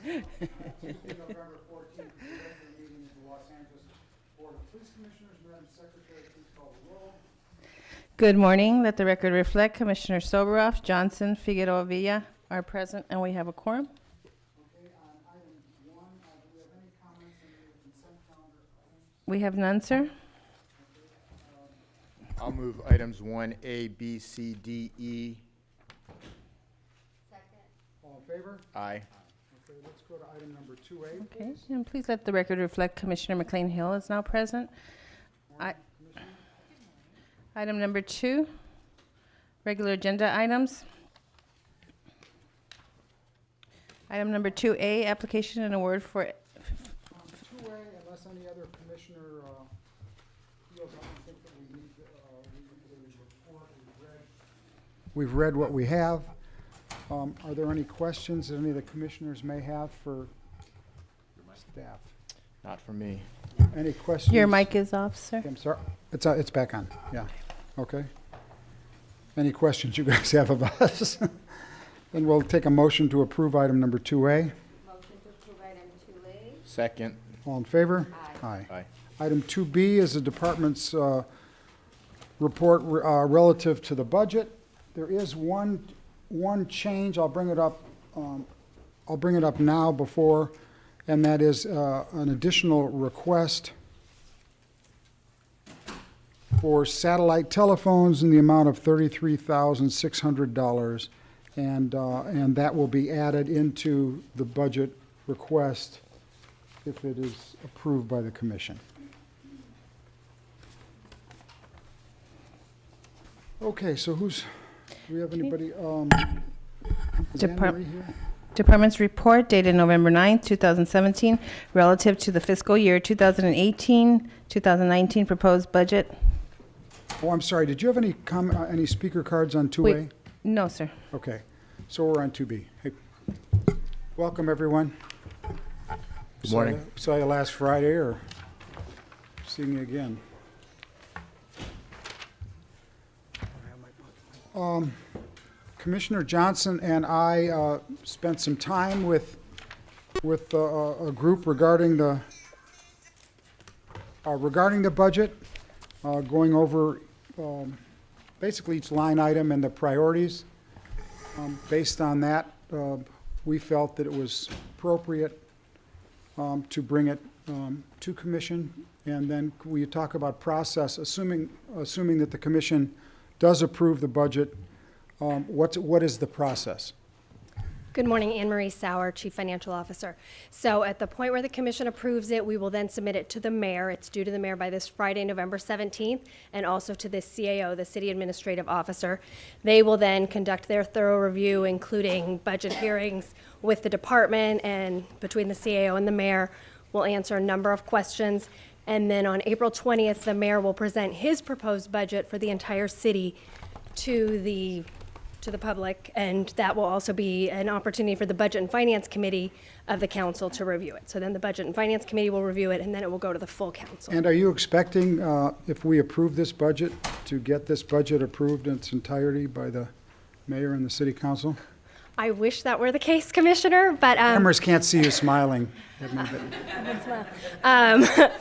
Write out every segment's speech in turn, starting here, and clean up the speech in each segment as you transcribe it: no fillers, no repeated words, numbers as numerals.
Tuesday, November 14th, the regular meeting of the Los Angeles Board of Police Commissioners. Madam Secretary, please call the roll. Good morning. Let the record reflect Commissioner Soberoff, Johnson, Figueroa Villa are present, and we have a quorum. Okay, on item 1, do we have any comments on the consent calendar items? We have none, sir. I'll move items 1A, B, C, D, E. All in favor? Aye. Okay, let's go to item number 2A. Okay, and please let the record reflect Commissioner McLean Hill is now present. Item number 2, regular agenda items. Item number 2A, application and award for 2A, unless any other commissioner feels, I don't think that we need to, report. We've read what we have. Are there any questions that any of the commissioners may have for staff? Not for me. Any questions? your mic is off, sir. I'm sorry. It's back on. Yeah. Okay. Any questions you guys have of us? Then we'll take a motion to approve item number 2A. Motion to approve item 2A. Second. All in favor? Aye. Aye. Item 2B is the department's report relative to the budget. There is one change. I'll bring it up now before, and that is an additional request for satellite telephones in the amount of $33,600, and that will be added into the budget request if it is approved by the commission. Okay, so do we have anybody, is Anne Marie here? Department's report dated November 9th, 2017, relative to the fiscal year 2018-2019 proposed budget. Oh, I'm sorry, did you have any any speaker cards on 2A? Wait. No, sir. Okay, so we're on 2B. Hey, welcome, everyone. Good morning. Saw you last Friday, or seeing you again. Commissioner Johnson and I spent some time with a group regarding the budget, going over basically each line item and the priorities. Based on that, we felt that it was appropriate to bring it to commission, and then we talk about process, assuming that the commission does approve the budget. What is the process? Good morning, Anne Marie Sauer, Chief Financial Officer. So at the point where the commission approves it, we will then submit it to the mayor. It's due to the mayor by this Friday, November 17th, and also to the CAO, the City Administrative Officer. They will then conduct their thorough review, including budget hearings with the department, and between the CAO and the mayor, we'll answer a number of questions. And then on April 20th, the mayor will present his proposed budget for the entire city to the public, and that will also be an opportunity for the Budget and Finance Committee of the council to review it. So then the Budget and Finance Committee will review it, and then it will go to the full council. And are you expecting, if we approve this budget, to get this budget approved in its entirety by the mayor and the city council? I wish that were the case, Commissioner, but Cameras can't see you smiling at me, but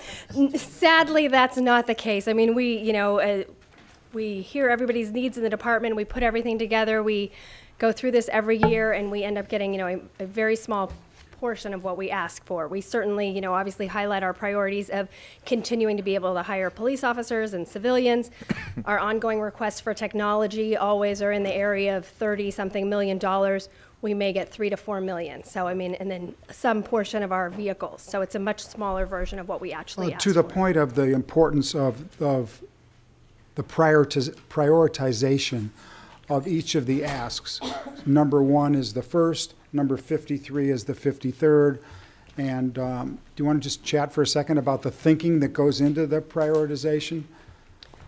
sadly, that's not the case. I mean, we hear everybody's needs in the department, we put everything together, we go through this every year, and we end up getting, a very small portion of what we ask for. We certainly, obviously highlight our priorities of continuing to be able to hire police officers and civilians. Our ongoing requests for technology always are in the area of 30-something million dollars. We may get 3 to 4 million. So, and then some portion of our vehicles. So it's a much smaller version of what we actually ask to the for. point of the importance of the prioritization of each of the asks. Number 1 is the first, number 53 is the 53rd. And do you want to just chat for a second about the thinking that goes into the prioritization?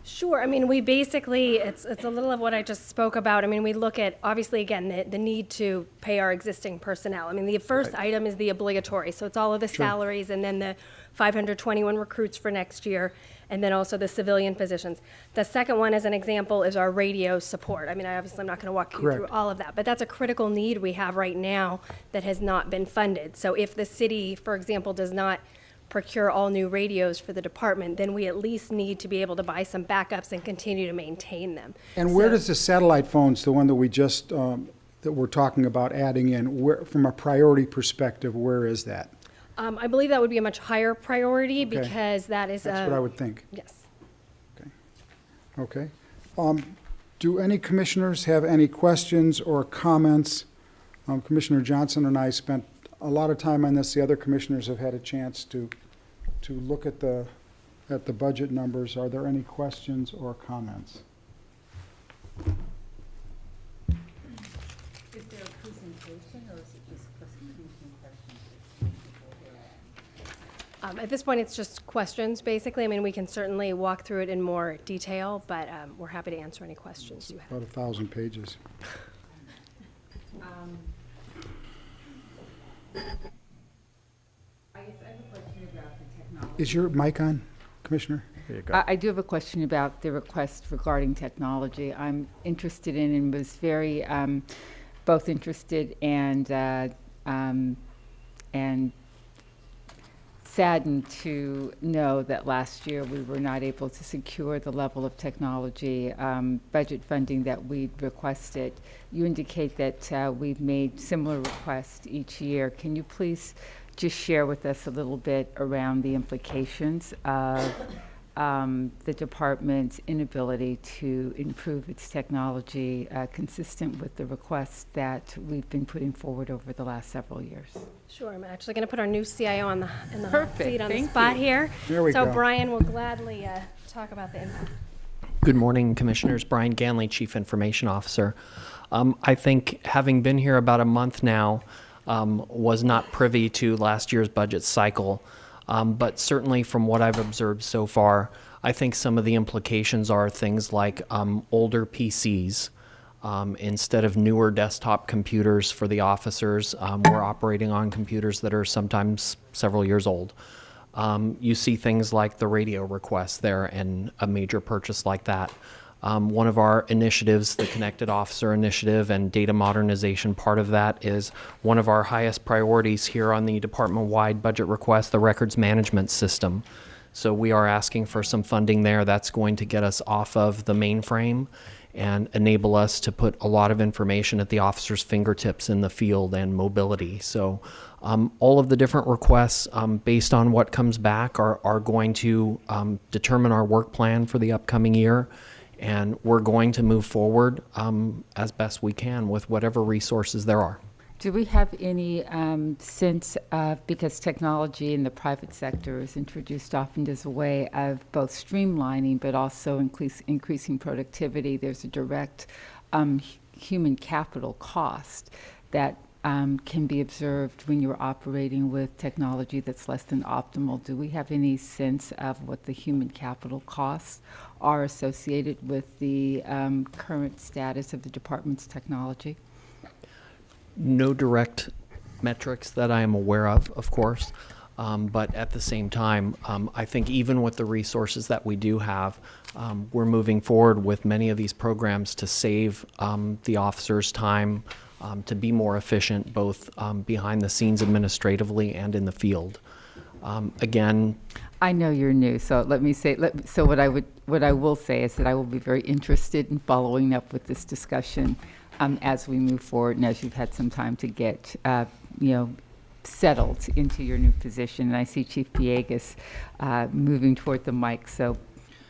Sure. I mean, we basically, it's a little of what I just spoke about. I mean, we look at, obviously, again, the need to pay our existing personnel. I mean, the first item is the obligatory, so it's all of the salaries, and then the 521 recruits for next year, and then also the civilian positions. The second one, as an example, is our radio support. I mean, I'm not going to walk you through Correct. all of that, but that's a critical need we have right now that has not been funded. So if the city, for example, does not procure all new radios for the department, then we at least need to be able to buy some backups and continue to maintain them. And where So- does the satellite phones, the one that we just, that we're talking about adding in, where, from a priority perspective, where is that? I believe that would be a much higher priority Okay. because that is That's what I would think. yes. Okay. Do any commissioners have any questions or comments? Commissioner Johnson and I spent a lot of time on this. The other commissioners have had a chance to look at the budget numbers. Are there any questions or comments? Is there a presentation, or is it just presentation questions? At this point, it's just questions, basically. I mean, we can certainly walk through it in more detail, but we're happy to answer any questions you have. About 1,000 pages. I guess I have a question about the technology. Is your mic on, Commissioner? There you go. I do have a question about the request regarding technology. I'm interested in and was very, both interested and saddened to know that last year we were not able to secure the level of technology budget funding that we requested. You indicate that we've made similar requests each year. Can you please just share with us a little bit around the implications of the department's inability to improve its technology consistent with the requests that we've been putting forward over the last several years? Sure, I'm actually going to put our new CIO in the hot Perfect, seat on the thank spot you. here. There we So go. Brian will gladly talk about the impact. Good morning, Commissioners. Brian Ganley, Chief Information Officer. I think, having been here about a month now, was not privy to last year's budget cycle, but certainly from what I've observed so far, I think some of the implications are things like older PCs. Instead of newer desktop computers for the officers, we're operating on computers that are sometimes several years old. You see things like the radio request there and a major purchase like that. One of our initiatives, the Connected Officer Initiative and data modernization, part of that is one of our highest priorities here on the department-wide budget request, the records management system. So we are asking for some funding there. That's going to get us off of the mainframe and enable us to put a lot of information at the officer's fingertips in the field and mobility. So all of the different requests based on what comes back are going to determine our work plan for the upcoming year. And we're going to move forward as best we can with whatever resources there are. Do we have any sense of, because technology in the private sector is introduced often as a way of both streamlining but also increasing productivity, there's a direct human capital cost that can be observed when you're operating with technology that's less than optimal. Do we have any sense of what the human capital costs are associated with the current status of the department's technology? No direct metrics that I am aware of course. But at the same time, I think even with the resources that we do have, we're moving forward with many of these programs to save the officers time, to be more efficient, both behind the scenes administratively and in the field. Again, I know you're new, so let me say. So what I will say is that I will be very interested in following up with this discussion as we move forward and as you've had some time to get, settled into your new position. And I see Chief Villegas moving toward the mic, so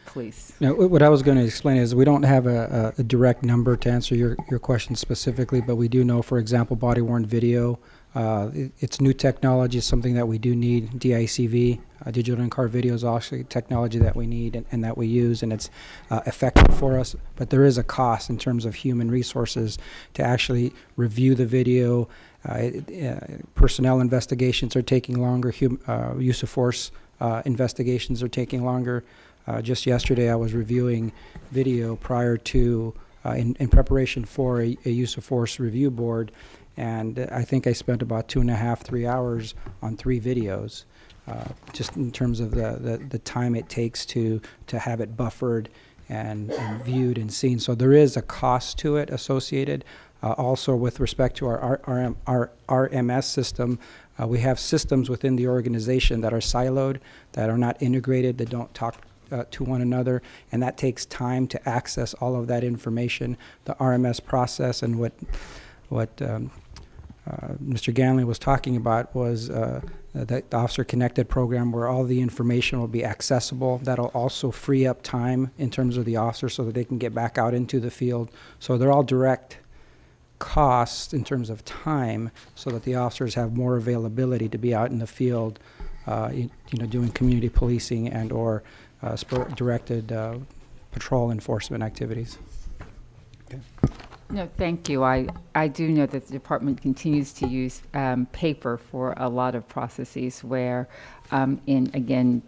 please. Now, what I was going to explain is we don't have a direct number to answer your question specifically, but we do know, for example, body-worn video. It's new technology, something that we do need. DICV, digital in-car video, is also technology that we need and that we use, and it's effective for us. But there is a cost in terms of human resources to actually review the video. Personnel investigations are taking longer. Use of force investigations are taking longer. Just yesterday, I was reviewing video prior to, in preparation for a use of force review board, and I think I spent about 2.5, 3 hours on 3 videos, just in terms of the time it takes to have it buffered and viewed and seen. So there is a cost to it associated. Also, with respect to our RMS system, we have systems within the organization that are siloed, that are not integrated, that don't talk to one another, and that takes time to access all of that information. The RMS process and what Mr. Ganley was talking about was the Officer Connected program, where all the information will be accessible. That'll also free up time in terms of the officer so that they can get back out into the field. So they're all direct costs in terms of time, so that the officers have more availability to be out in the field, doing community policing and or directed patrol enforcement activities. No, thank you. I do know that the department continues to use paper for a lot of processes where, again,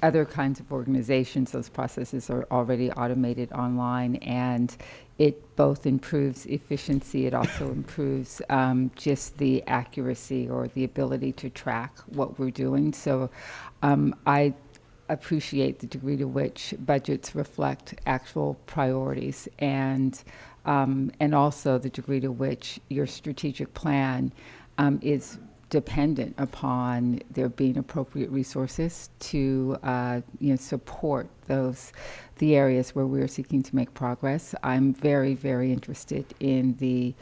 other kinds of organizations, those processes are already automated online, and it both improves efficiency, it also improves just the accuracy or the ability to track what we're doing. So I appreciate the degree to which budgets reflect actual priorities, and also the degree to which your strategic plan is dependent upon there being appropriate resources to support the areas where we're seeking to make progress. I'm very, very interested in the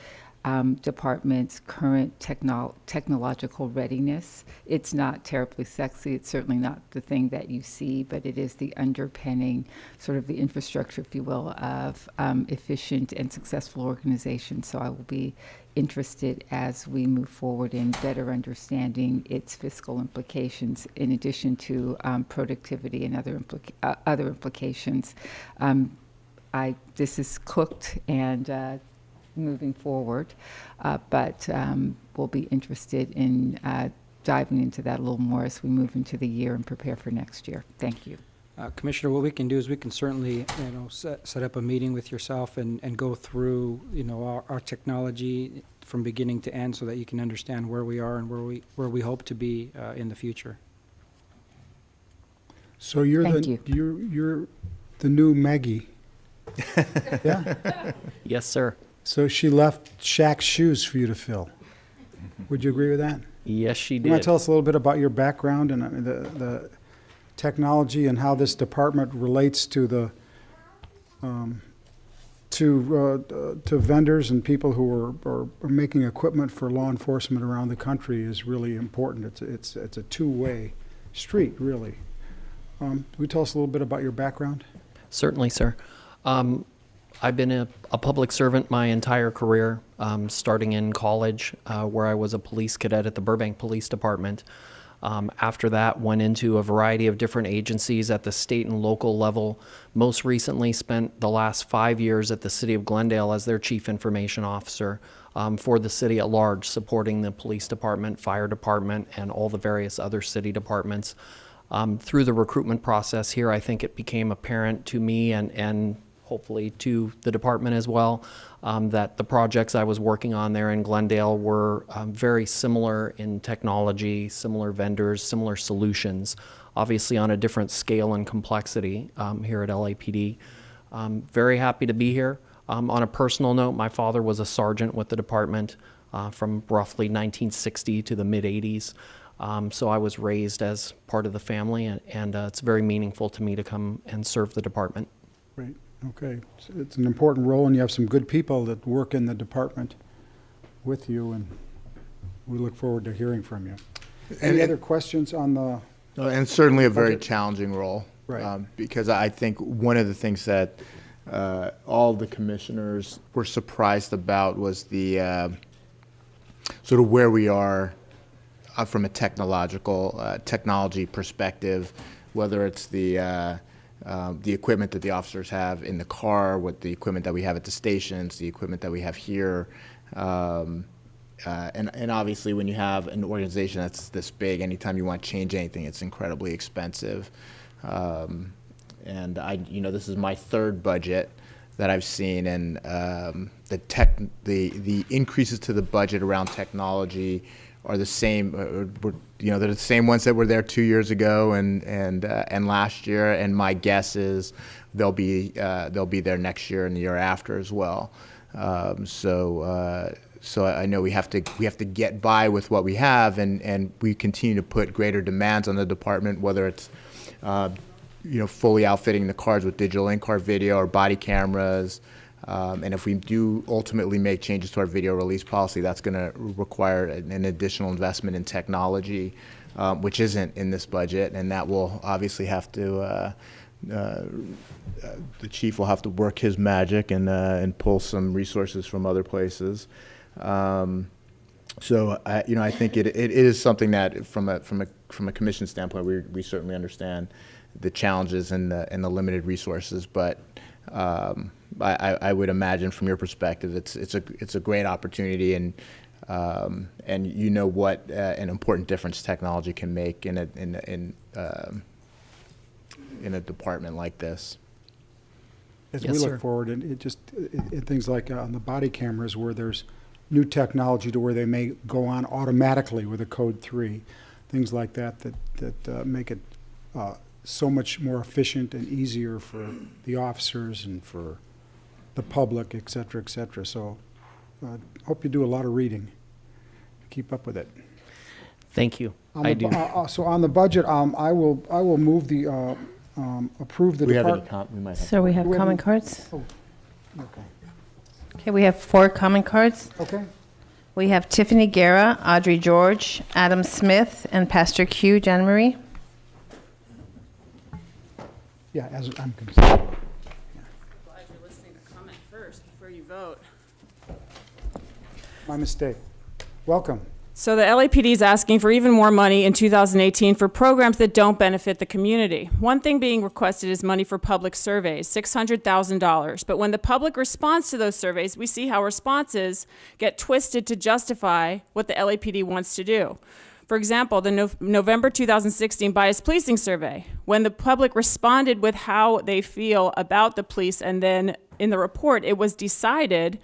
department's current technological readiness. It's not terribly sexy. It's certainly not the thing that you see, but it is the underpinning, sort of the infrastructure, if you will, of efficient and successful organization. So I will be interested as we move forward in better understanding its fiscal implications, in addition to productivity and other implications. This is cooked and moving forward, but we'll be interested in diving into that a little more as we move into the year and prepare for next year. Thank you. Commissioner, what we can do is we can certainly, set up a meeting with yourself and go through, our technology from beginning to end, so that you can understand where we are and where we hope to be in the future. So you're Thank you're the new Maggie. Yeah? Yes, sir. So she left Shaq's shoes for you to fill. Would you agree with that? Yes, she You want did. to tell us a little bit about your background and the technology and how this department relates to the to vendors and people who are making equipment for law enforcement around the country is really important. It's a two-way street, really. Will you tell us a little bit about your background? Certainly, sir. I've been a public servant my entire career, starting in college, where I was a police cadet at the Burbank Police Department. After that, went into a variety of different agencies at the state and local level. Most recently spent the last 5 years at the City of Glendale as their Chief Information Officer for the city at large, supporting the police department, fire department, and all the various other city departments. Through the recruitment process here, I think it became apparent to me and hopefully to the department as well, that the projects I was working on there in Glendale were very similar in technology, similar vendors, similar solutions, obviously on a different scale and complexity here at LAPD. Very happy to be here. On a personal note, my father was a sergeant with the department from roughly 1960 to the mid-'80s. So I was raised as part of the family, and it's very meaningful to me to come and serve the department. Great. Okay. It's an important role, and you have some good people that work in the department with you, and we look forward to hearing from you. Any other questions on the? And certainly a very Okay. challenging role. Right. Because I think one of the things that all the commissioners were surprised about was the sort of where we are from a technology perspective, whether it's the equipment that the officers have in the car, with the equipment that we have at the stations, the equipment that we have here. And obviously when you have an organization that's this big, anytime you want to change anything, it's incredibly expensive. and this is my third budget that I've seen, and the increases to the budget around technology are the same. They're the same ones that were there 2 years ago and last year. And my guess is they'll be there next year and the year after as well. So I know we have to get by with what we have, and we continue to put greater demands on the department, whether it's fully outfitting the cars with digital in-car video or body cameras. And if we do ultimately make changes to our video release policy, that's going to require an additional investment in technology, which isn't in this budget, and that will obviously have to. The chief will have to work his magic and pull some resources from other places. So I think it is something that from a commission standpoint we certainly understand the challenges and the limited resources, but I would imagine from your perspective it's a great opportunity, and what an important difference technology can make in a department like this. As Yes, we sir. look forward, and things like on the body cameras where there's new technology to where they may go on automatically with a code 3, things like that make it so much more efficient and easier for the officers and for the public, et cetera, et cetera. So hope you do a lot of reading. Keep up with it. Thank you. I do. So on the budget, I will move the approve the Do we have any department. we might have So we have Do we have comment any- cards? Okay. Okay, we have 4 comment cards. Okay. We have Tiffany Guerra, Audrey George, Adam Smith, and Pastor Q, Jan Marie. Yeah, as I'm concerned. Glad you're listening to comment first before you vote. My mistake. Welcome. So the LAPD is asking for even more money in 2018 for programs that don't benefit the community. One thing being requested is money for public surveys, $600,000. But when the public responds to those surveys, we see how responses get twisted to justify what the LAPD wants to do. For example, the November 2016 bias policing survey, when the public responded with how they feel about the police, and then in the report, it was decided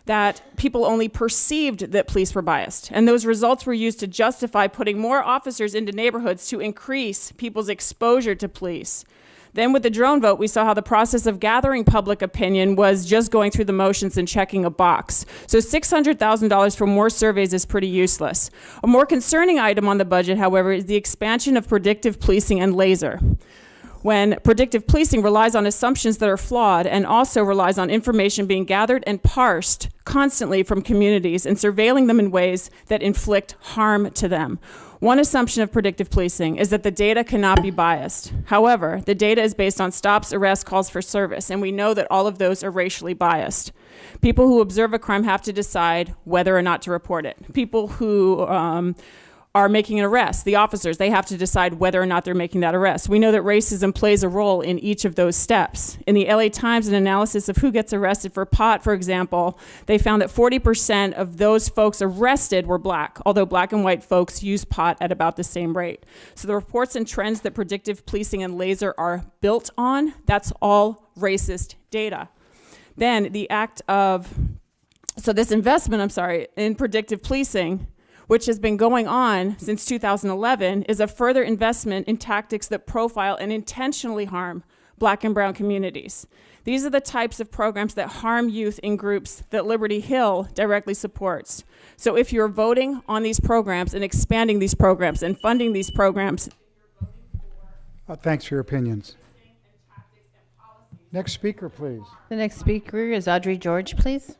that people only perceived that police were biased. And those results were used to justify putting more officers into neighborhoods to increase people's exposure to police. Then with the drone vote, we saw how the process of gathering public opinion was just going through the motions and checking a box. So $600,000 for more surveys is pretty useless. A more concerning item on the budget, however, is the expansion of predictive policing and laser. When predictive policing relies on assumptions that are flawed and also relies on information being gathered and parsed constantly from communities and surveilling them in ways that inflict harm to them. One assumption of predictive policing is that the data cannot be biased. However, the data is based on stops, arrests, calls for service, and we know that all of those are racially biased. People who observe a crime have to decide whether or not to report it. People who are making an arrest, the officers, they have to decide whether or not they're making that arrest. We know that racism plays a role in each of those steps. In the LA Times, an analysis of who gets arrested for pot, for example, they found that 40% of those folks arrested were black, although black and white folks use pot at about the same rate. So the reports and trends that predictive policing and laser are built on, that's all racist data. Then the this investment, in predictive policing, which has been going on since 2011, is a further investment in tactics that profile and intentionally harm Black and brown communities. These are the types of programs that harm youth in groups that Liberty Hill directly supports. So if you're voting on these programs and expanding these programs and funding these programs, Thanks for your opinions. Next speaker, please. The next speaker is Audrey George, please.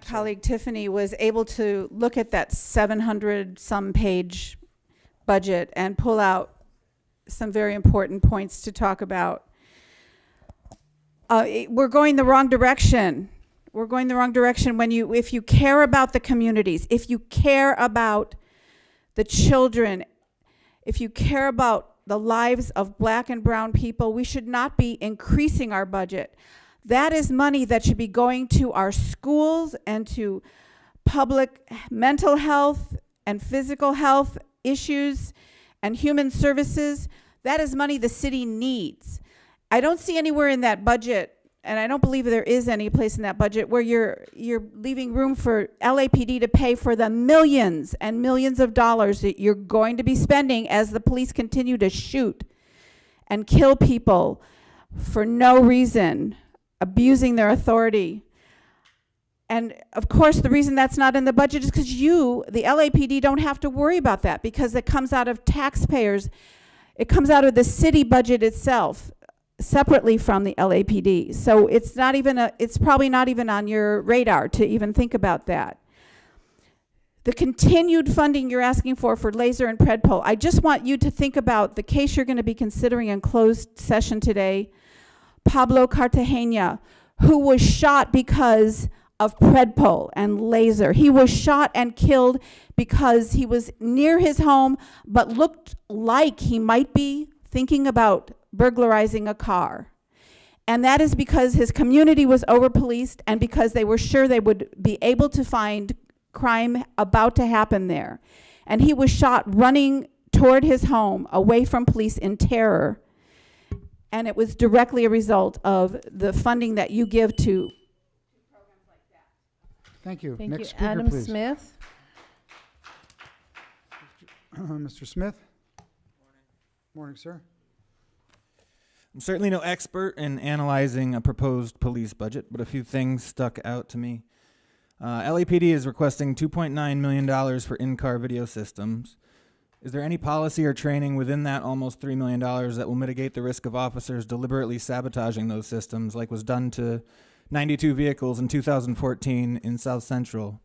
Colleague Tiffany was able to look at that 700-some page budget and pull out some very important points to talk about. We're going the wrong direction. We're going the wrong direction if you care about the communities, if you care about the children, if you care about the lives of black and brown people. We should not be increasing our budget. That is money that should be going to our schools and to public mental health and physical health issues and human services. That is money the city needs. I don't see anywhere in that budget, and I don't believe there is any place in that budget where you're leaving room for LAPD to pay for the millions and millions of dollars that you're going to be spending as the police continue to shoot and kill people for no reason, abusing their authority. And of course, the reason that's not in the budget is because you, the LAPD, don't have to worry about that because it comes out of taxpayers. It comes out of the city budget itself, separately from the LAPD. So it's not even it's probably not even on your radar to even think about that. The continued funding you're asking for laser and predpol, I just want you to think about the case you're going to be considering in closed session today, Pablo Cartagena, who was shot because of predpol and laser. He was shot and killed because he was near his home, but looked like he might be thinking about burglarizing a car. And that is because his community was over-policed and because they were sure they would be able to find crime about to happen there. And he was shot running toward his home, away from police in terror. And it was directly a result of the funding that you give to programs like that. Thank you. Thank Next you. speaker, Adam please. Smith. Mr. Smith? Morning, sir. I'm certainly no expert in analyzing a proposed police budget, but a few things stuck out to me. LAPD is requesting $2.9 million for in-car video systems. Is there any policy or training within that almost $3 million that will mitigate the risk of officers deliberately sabotaging those systems, like was done to 92 vehicles in 2014 in South Central?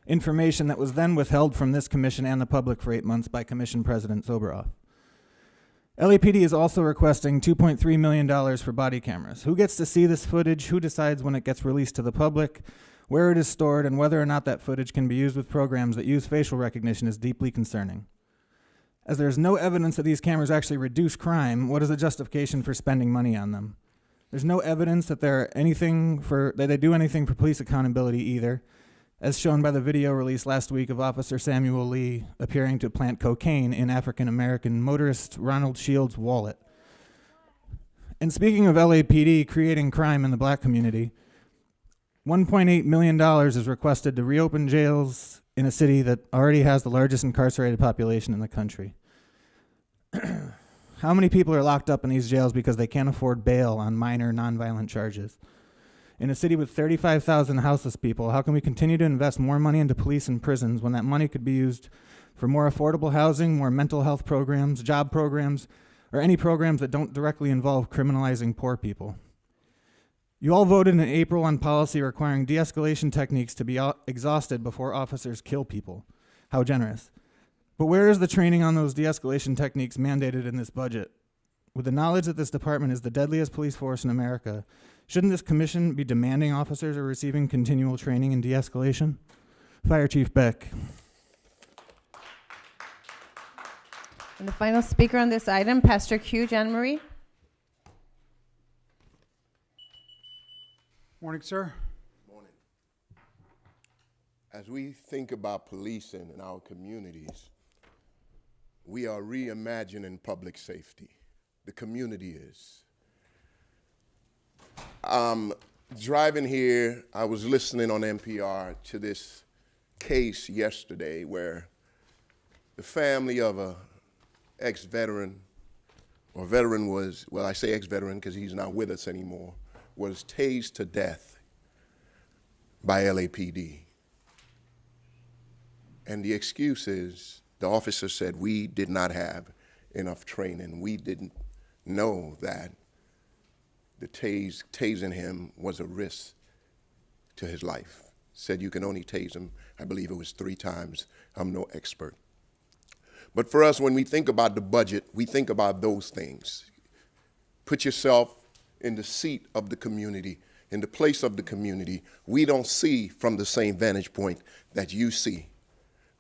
Information that was then withheld from this commission and the public for 8 months by Commission President Soboroff. LAPD is also requesting $2.3 million for body cameras. Who gets to see this footage? Who decides when it gets released to the public? Where it is stored and whether or not that footage can be used with programs that use facial recognition is deeply concerning. As there is no evidence that these cameras actually reduce crime, what is the justification for spending money on them? There's no evidence that they do anything for police accountability either, as shown by the video released last week of Officer Samuel Lee appearing to plant cocaine in African-American motorist Ronald Shields' wallet. And speaking of LAPD creating crime in the black community, $1.8 million is requested to reopen jails in a city that already has the largest incarcerated population in the country. How many people are locked up in these jails because they can't afford bail on minor nonviolent charges? In a city with 35,000 houseless people, how can we continue to invest more money into police and prisons when that money could be used for more affordable housing, more mental health programs, job programs, or any programs that don't directly involve criminalizing poor people? You all voted in April on policy requiring de-escalation techniques to be exhausted before officers kill people. How generous. But where is the training on those de-escalation techniques mandated in this budget? With the knowledge that this department is the deadliest police force in America, shouldn't this commission be demanding officers are receiving continual training in de-escalation? Fire Chief Beck. And the final speaker on this item, Pastor Q. Jean Marie. Morning, sir. Morning. As we think about policing in our communities, we are reimagining public safety. The community is. Driving here, I was listening on NPR to this case yesterday where the family of a ex-veteran, or veteran was, well, I say ex-veteran because he's not with us anymore, was tased to death by LAPD. And the excuse is, the officer said, we did not have enough training. We didn't know that the tasing him was a risk to his life. Said you can only tase him, I believe it was 3 times. I'm no expert. But for us, when we think about the budget, we think about those things. Put yourself in the seat of the community, in the place of the community. We don't see from the same vantage point that you see.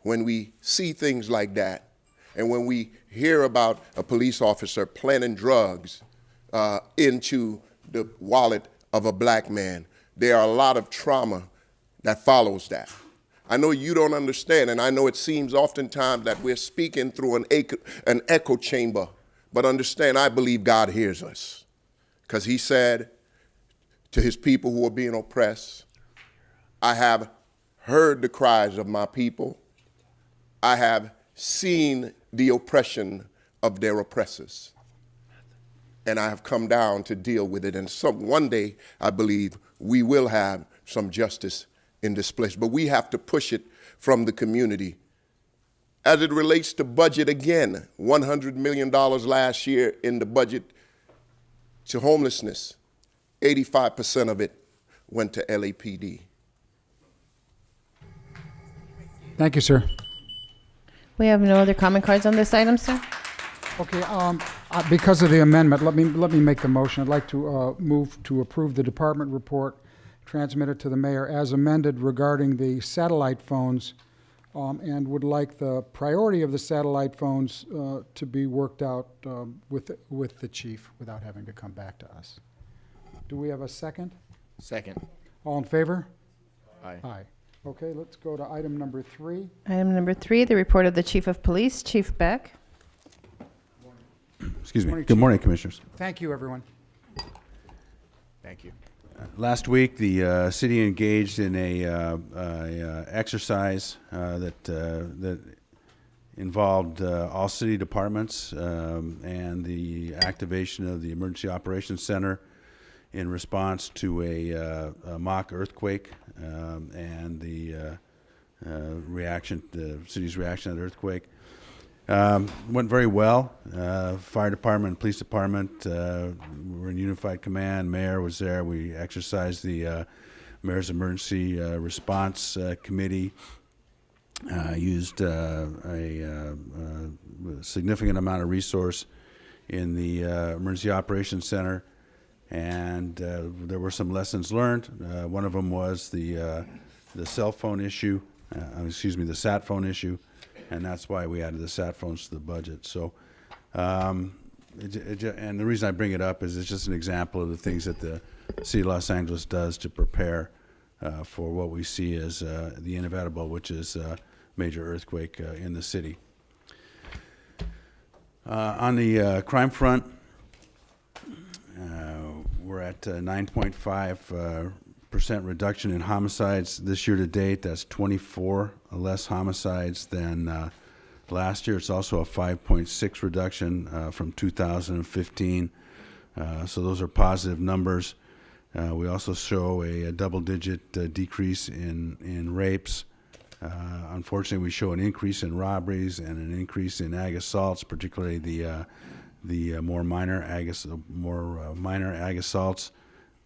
When we see things like that, And when we hear about a police officer planting drugs into the wallet of a black man, there are a lot of trauma that follows that. I know you don't understand, and I know it seems oftentimes that we're speaking through an echo chamber, but understand, I believe God hears us. Because he said to his people who are being oppressed, I have heard the cries of my people. I have seen the oppression of their oppressors. And I have come down to deal with it. And one day, I believe, we will have some justice in this place. But we have to push it from the community. As it relates to budget, again, $100 million last year in the budget to homelessness. 85% of it went to LAPD. Thank you, sir. We have no other comment cards on this item, sir. Okay, because of the amendment, let me make the motion. I'd like to move to approve the department report transmitted to the mayor as amended regarding the satellite phones, and would like the priority of the satellite phones to be worked out with the chief without having to come back to us. Do we have a second? Second. All in favor? Aye. Aye. Okay, let's go to item number 3. Item number 3, the report of the chief of police, Chief Beck. Excuse me. Morning, Good Chief. morning, Commissioners. Thank you, everyone. Thank you. Last week, the city engaged in a exercise that involved all city departments and the activation of the Emergency Operations Center in response to a mock earthquake and the city's reaction to that earthquake. Went very well. Fire department, police department were in unified command. Mayor was there. We exercised the mayor's emergency response committee. Used a significant amount of resource in the emergency operations center, and there were some lessons learned. One of them was the cell phone issue. The sat phone issue. And that's why we added the sat phones to the budget. So, and the reason I bring it up is it's just an example of the things that the City of Los Angeles does to prepare for what we see as the inevitable, which is a major earthquake in the city. On the crime front, we're at 9.5% reduction in homicides this year to date. That's 24 less homicides than last year. It's also a 5.6 reduction from 2015. So those are positive numbers. We also show a double-digit decrease in rapes. Unfortunately, we show an increase in robberies and an increase in ag assaults, particularly the more minor ag assaults.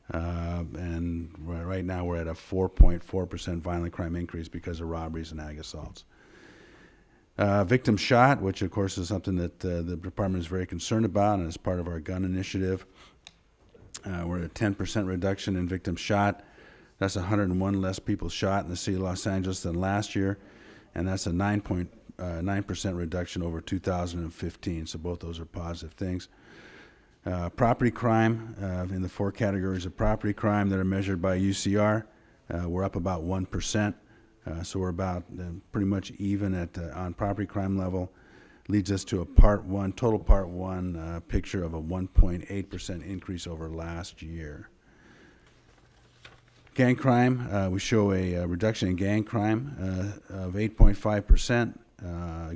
And right now we're at a 4.4% violent crime increase because of robberies and ag assaults. Victim shot, which of course is something that the department is very concerned about and is part of our gun initiative. We're at a 10% reduction in victim shot. That's 101 less people shot in the city of Los Angeles than last year, and that's a 9% reduction over 2015. So both those are positive things. Property crime, in the 4 categories of property crime that are measured by UCR, we're up about 1%. So we're about pretty much even on property crime level. Leads us to a total part one picture of a 1.8% increase over last year. Gang crime, we show a reduction in gang crime of 8.5%.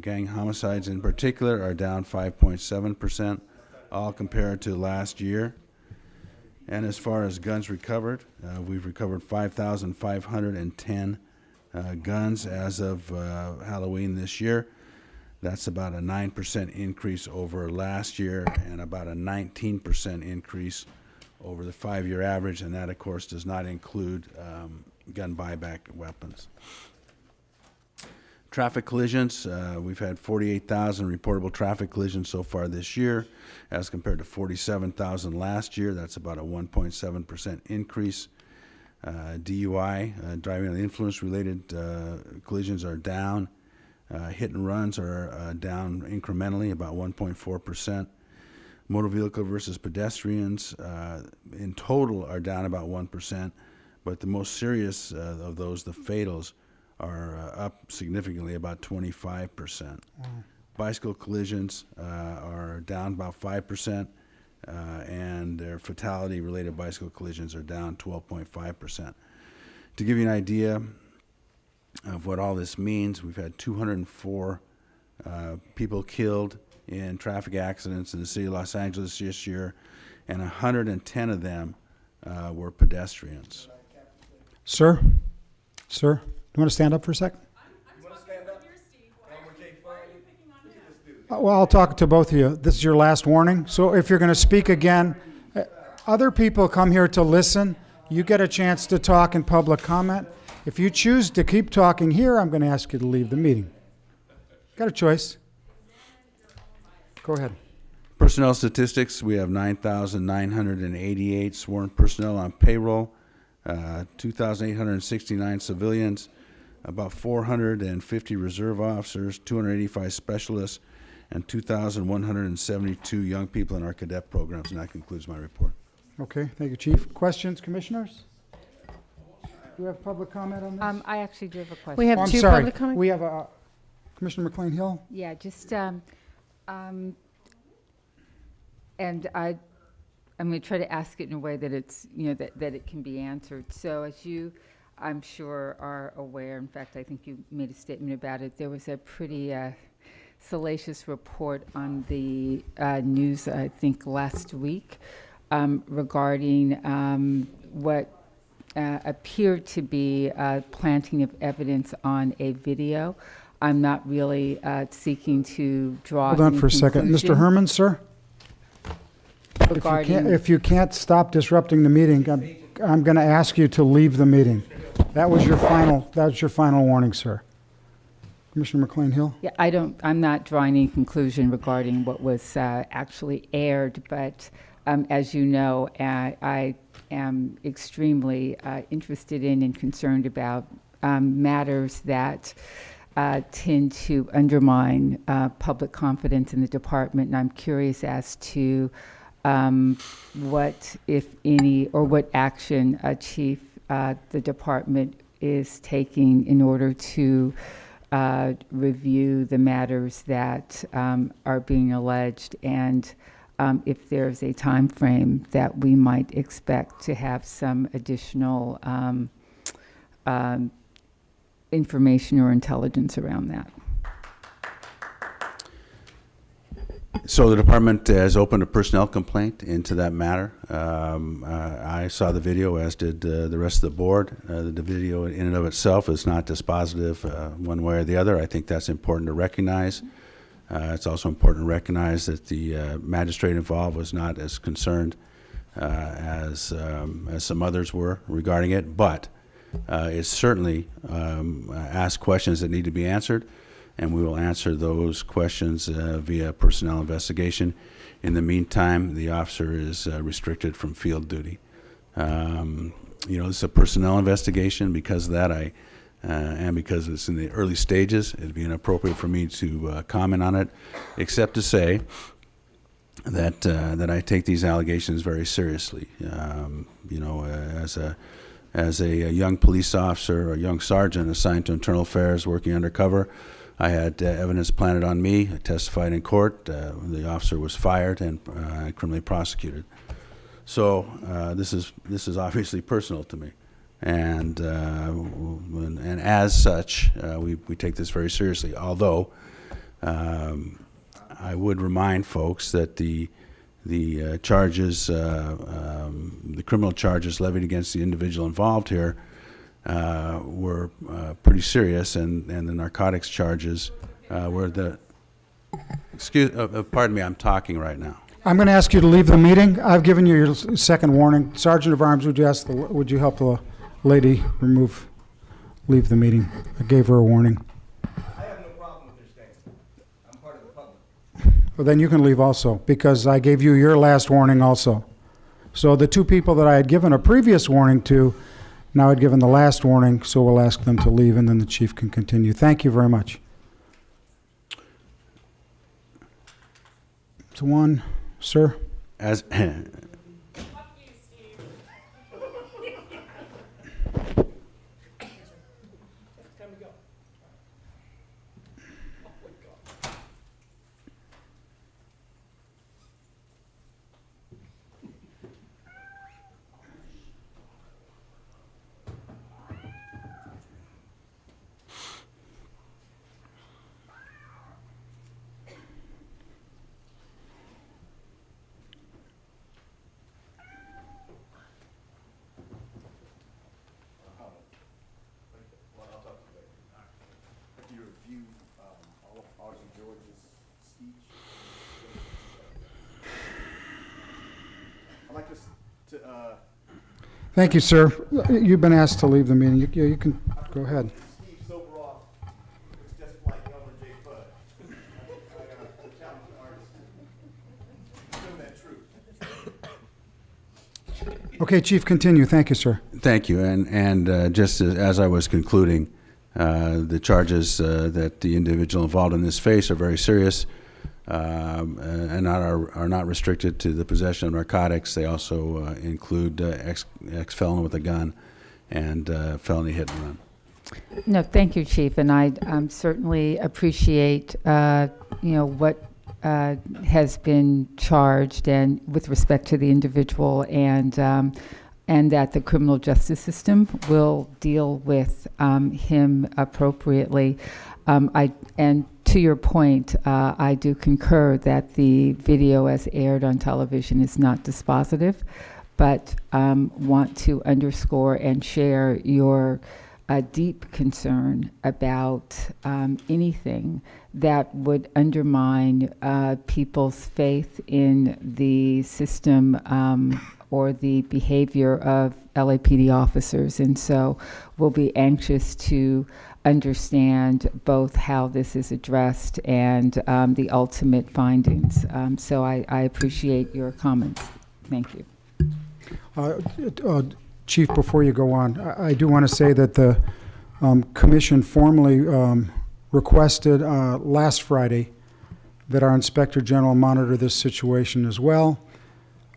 Gang homicides in particular are down 5.7%. All compared to last year. And as far as guns recovered, we've recovered 5,510 guns as of Halloween this year. That's about a 9% increase over last year and about a 19% increase over the 5-year average, and that, of course, does not include gun buyback weapons. Traffic collisions, we've had 48,000 reportable traffic collisions so far this year as compared to 47,000 last year. That's about a 1.7% increase. DUI, driving under the influence related collisions are down Hit and runs are down incrementally, about 1.4%. Motor vehicle versus pedestrians in total are down about 1%, but the most serious of those, the fatals, are up significantly, about 25%. Bicycle collisions are down about 5%, and their fatality-related bicycle collisions are down 12.5%. To give you an idea of what all this means, we've had 204 people killed in traffic accidents in the city of Los Angeles this year, and 110 of them were pedestrians. Sir? Sir, do you want to stand up for a second? Well, I'll talk to both of you. This is your last warning. So if you're going to speak again, other people come here to listen. You get a chance to talk in public comment. If you choose to keep talking here, I'm going to ask you to leave the meeting. Got a choice. Go ahead. Personnel statistics, we have 9,988 sworn personnel on payroll, 2,869 civilians, about 450 reserve officers, 285 specialists, and 2,172 young people in our cadet programs, and that concludes my report. Okay, thank you, Chief. Questions, commissioners? Do we have public comment on this? I actually do have a question. We have Oh, I'm two sorry. public comments. We have Commissioner McLean Hill. Yeah, just, and I'm going to try to ask it in a way that it's, that it can be answered. So as you, I'm sure, are aware, in fact, I think you made a statement about it, there was a pretty salacious report on the news, I think, last week regarding what appeared to be planting of evidence on a video. I'm not really seeking to draw. Hold on any for a second. Mr. conclusion Herman, sir? regarding. If you can't stop disrupting the meeting, I'm going to ask you to leave the meeting. That was your final warning, sir. Commissioner McLean Hill? Yeah, I'm not drawing any conclusion regarding what was actually aired, but as you know, I am extremely interested in and concerned about matters that tend to undermine public confidence in the department, and I'm curious as to what, if any, or what action, Chief, the department is taking in order to review the matters that are being alleged, and if there's a time frame that we might expect to have some additional information or intelligence around that. So the department has opened a personnel complaint into that matter. I saw the video, as did the rest of the board. The video in and of itself is not dispositive one way or the other. I think that's important to recognize. It's also important to recognize that the magistrate involved was not as concerned as some others were regarding it, but it certainly asked questions that need to be answered, and we will answer those questions via personnel investigation. In the meantime, the officer is restricted from field duty. This is a personnel investigation. Because of that, and because it's in the early stages, it'd be inappropriate for me to comment on it, except to say that I take these allegations very seriously. As a young police officer, a young sergeant assigned to internal affairs working undercover, I had evidence planted on me. I testified in court. The officer was fired and criminally prosecuted. So this is obviously personal to me, and as such, we take this very seriously. Although I would remind folks that the charges, the criminal charges levied against the individual involved here were pretty serious, and the narcotics charges were the. Pardon me, I'm talking right now. I'm going to ask you to leave the meeting. I've given you your second warning. Sergeant of Arms, would you help the lady leave the meeting? I gave her a warning. I have no problem with her staying. I'm part of the public. Well, then you can leave also, because I gave you your last warning also. So the two people that I had given a previous warning to, now I'd given the last warning, so we'll ask them to leave, and then the chief can continue. Thank you very much. to 1. Sir? As Thank you, sir. You've been asked to leave the meeting. You can go ahead. Steve Soberoff, it's just like Elmer J. Fudd. I challenge the artist. Show that truth. Okay, Chief, continue. Thank you, sir. Thank you. And just as I was concluding, the charges that the individual involved in this face are very serious and are not restricted to the possession of narcotics. They also include ex-felon with a gun and felony hit and run. No, thank you, Chief, and I certainly appreciate what has been charged and with respect to the individual, and that the criminal justice system will deal with him appropriately. And to your point, I do concur that the video as aired on television is not dispositive, but want to underscore and share your deep concern about anything that would undermine people's faith in the system or the behavior of LAPD officers. And so we'll be anxious to understand both how this is addressed and the ultimate findings. So I appreciate your comments. Thank you. Chief, before you go on, I do want to say that the commission formally requested last Friday that our Inspector General monitor this situation as well,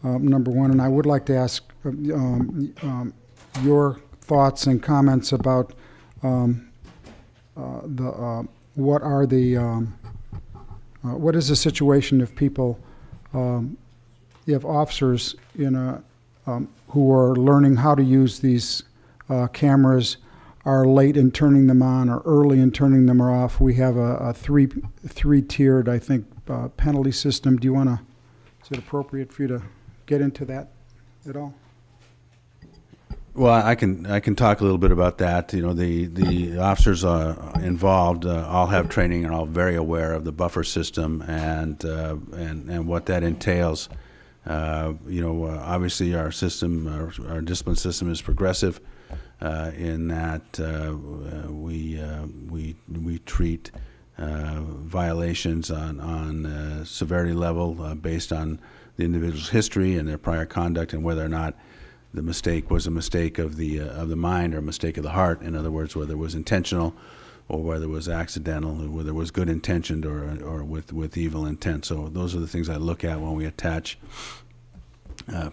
number one. And I would like to ask your thoughts and comments about what is the situation if people, you have officers who are learning how to use these cameras, are late in turning them on or early in turning them off. We have a three-tiered, I think, penalty system. Do you want to, is it appropriate for you to get into that at all? Well, I can talk a little bit about that. The officers involved all have training and are all very aware of the buffer system and what that entails. Obviously our system, our discipline system is progressive in that we treat violations on severity level based on the individual's history and their prior conduct and whether or not the mistake was a mistake of the mind or a mistake of the heart. In other words, whether it was intentional or whether it was accidental, or whether it was good intentioned or with evil intent. So those are the things I look at when we attach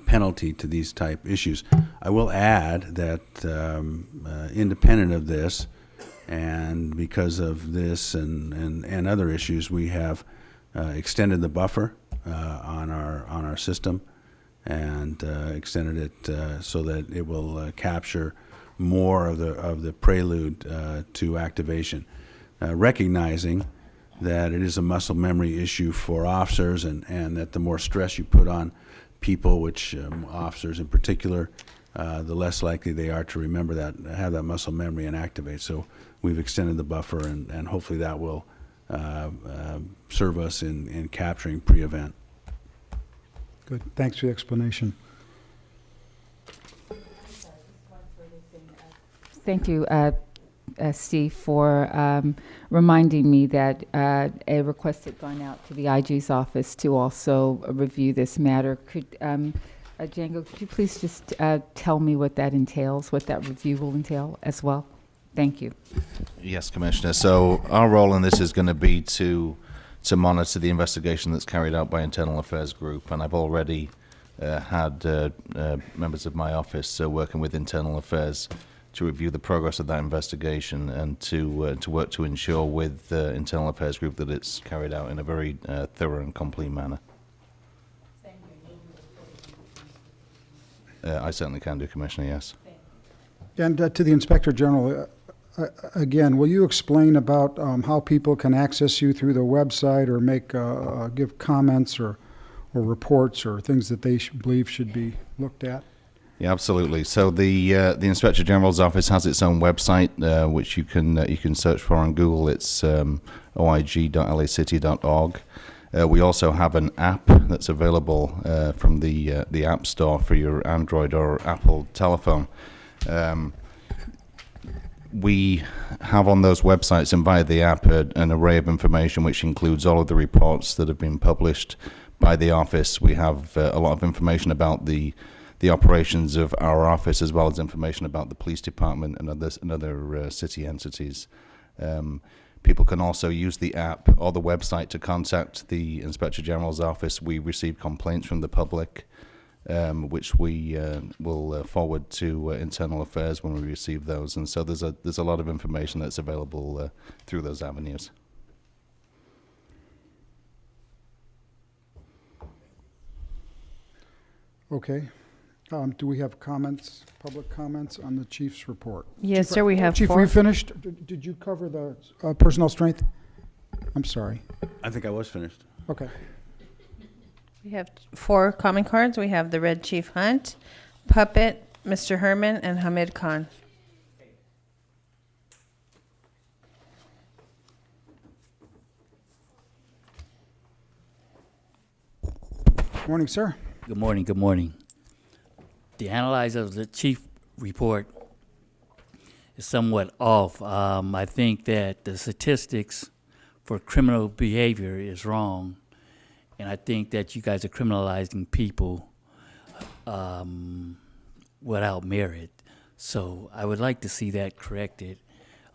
penalty to these type issues. I will add that independent of this, and because of this and other issues, we have extended the buffer on our system and extended it so that it will capture more of the prelude to activation, recognizing that it is a muscle memory issue for officers, and that the more stress you put on people, which officers in particular, the less likely they are to remember that, have that muscle memory and activate. So we've extended the buffer, and hopefully that will serve us in capturing pre-event. Good. Thanks for the explanation. Thank you, Steve, for reminding me that a request had gone out to the IG's office to also review this matter. Could Django, could you please just tell me what that entails, what that review will entail as well? Thank you. Yes, Commissioner. So our role in this is going to be to to monitor the investigation that's carried out by Internal Affairs Group, and I've already had members of my office working with Internal Affairs to review the progress of that investigation and to work to ensure with Internal Affairs Group that it's carried out in a very thorough and complete manner. I certainly can do, Commissioner, yes. And to the Inspector General, again, will you explain about how people can access you through the website or make give comments or reports or things that they believe should be looked at? Yeah, absolutely. So the Inspector General's office has its own website, which you can search for on Google. It's oig.lacity.org. We also have an app that's available from the App Store for your Android or Apple telephone. We have on those websites and via the app an array of information which includes all of the reports that have been published by the office. We have a lot of information about the operations of our office, as well as information about the police department and other city entities. People can also use the app or the website to contact the Inspector General's office. We receive complaints from the public, which we will forward to Internal Affairs when we receive those. And so there's a lot of information that's available through those avenues. Okay. Do we have comments, public comments on the chief's report? Yes, Chief, sir, we have Chief, four. were you finished? Did you cover the personnel strength? I'm sorry. I think I was finished. Okay. We have 4 comment cards. We have the Red Chief Hunt, Puppet, Mr. Herman, and Hamid Khan. Morning, sir. Good morning, good morning. The analysis of the chief report is somewhat off. I think that the statistics for criminal behavior is wrong, and I think that you guys are criminalizing people without merit. So I would like to see that corrected,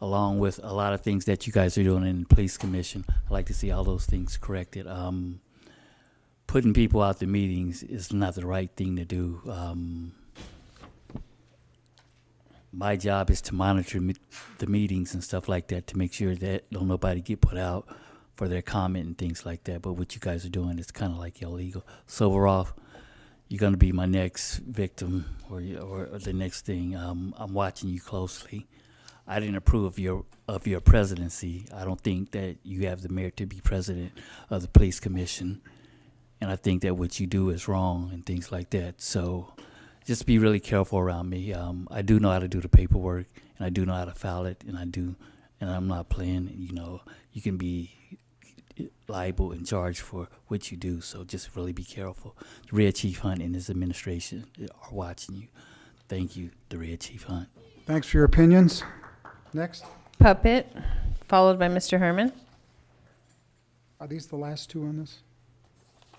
along with a lot of things that you guys are doing in the police commission. I'd like to see all those things corrected. Putting people out the meetings is not the right thing to do. My job is to monitor the meetings and stuff like that to make sure that don't nobody get put out for their comment and things like that. But what you guys are doing is kind of like illegal. Soberoff, you're going to be my next victim or the next thing. I'm watching you closely. I didn't approve of your presidency. I don't think that you have the merit to be president of the police commission. And I think that what you do is wrong and things like that. So just be really careful around me. I do know how to do the paperwork, and I do know how to file it, and I'm not playing. You know, you can be liable and charged for what you do. So just really be careful. The Red Chief Hunt and his administration are watching you. Thank you, the Red Chief Hunt. Thanks for your opinions. Next. Puppet, followed by Mr. Herman, Are these the last 2 on this?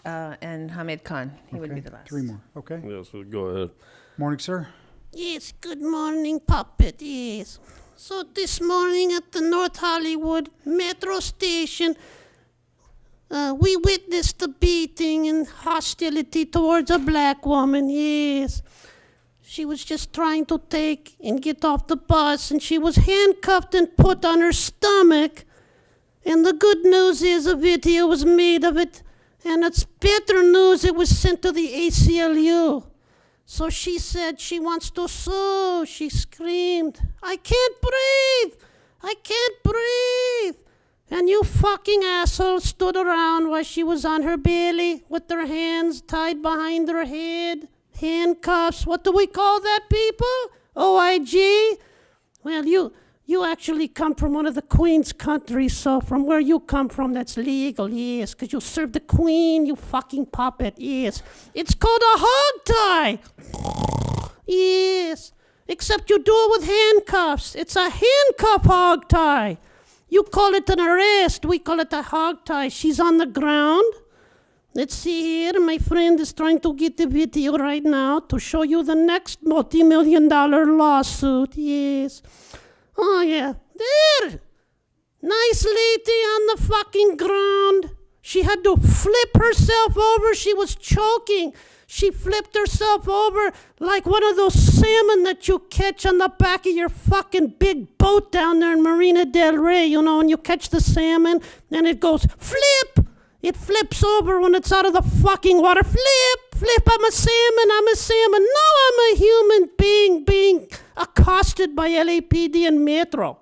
and Hamid Khan. He would Okay, be the last. 3 more. Okay. Yes, go ahead. Morning, sir. Yes, good morning, Puppet, yes. So this morning at the North Hollywood Metro Station, we witnessed a beating and hostility towards a black woman, yes. She was just trying to take and get off the bus, and she was handcuffed and put on her stomach. And the good news is a video was made of it, and it's better news, it was sent to the ACLU. So she said she wants to sue. She screamed, "I can't breathe! I can't breathe!" And you fucking asshole stood around while she was on her belly with her hands tied behind her head. Handcuffs. What do we call that, people? OIG? Well, you actually come from one of the Queen's countries, so from where you come from, that's legal, yes, because you serve the Queen, you fucking puppet, yes. It's called a hog tie. Yes, except you do it with handcuffs. It's a handcuff hog tie. You call it an arrest, we call it a hog tie. She's on the ground. Let's see here, my friend is trying to get the video right now to show you the next multi-million-dollar lawsuit, yes. Oh, yeah, there. Nice lady on the fucking ground. She had to flip herself over. She was choking. She flipped herself over like one of those salmon that you catch on the back of your fucking big boat down there in Marina del Rey, you know, and you catch the salmon and it goes flip. It flips over when it's out of the fucking water. Flip, flip, I'm a salmon, I'm a salmon. No, I'm a human being accosted by LAPD and Metro.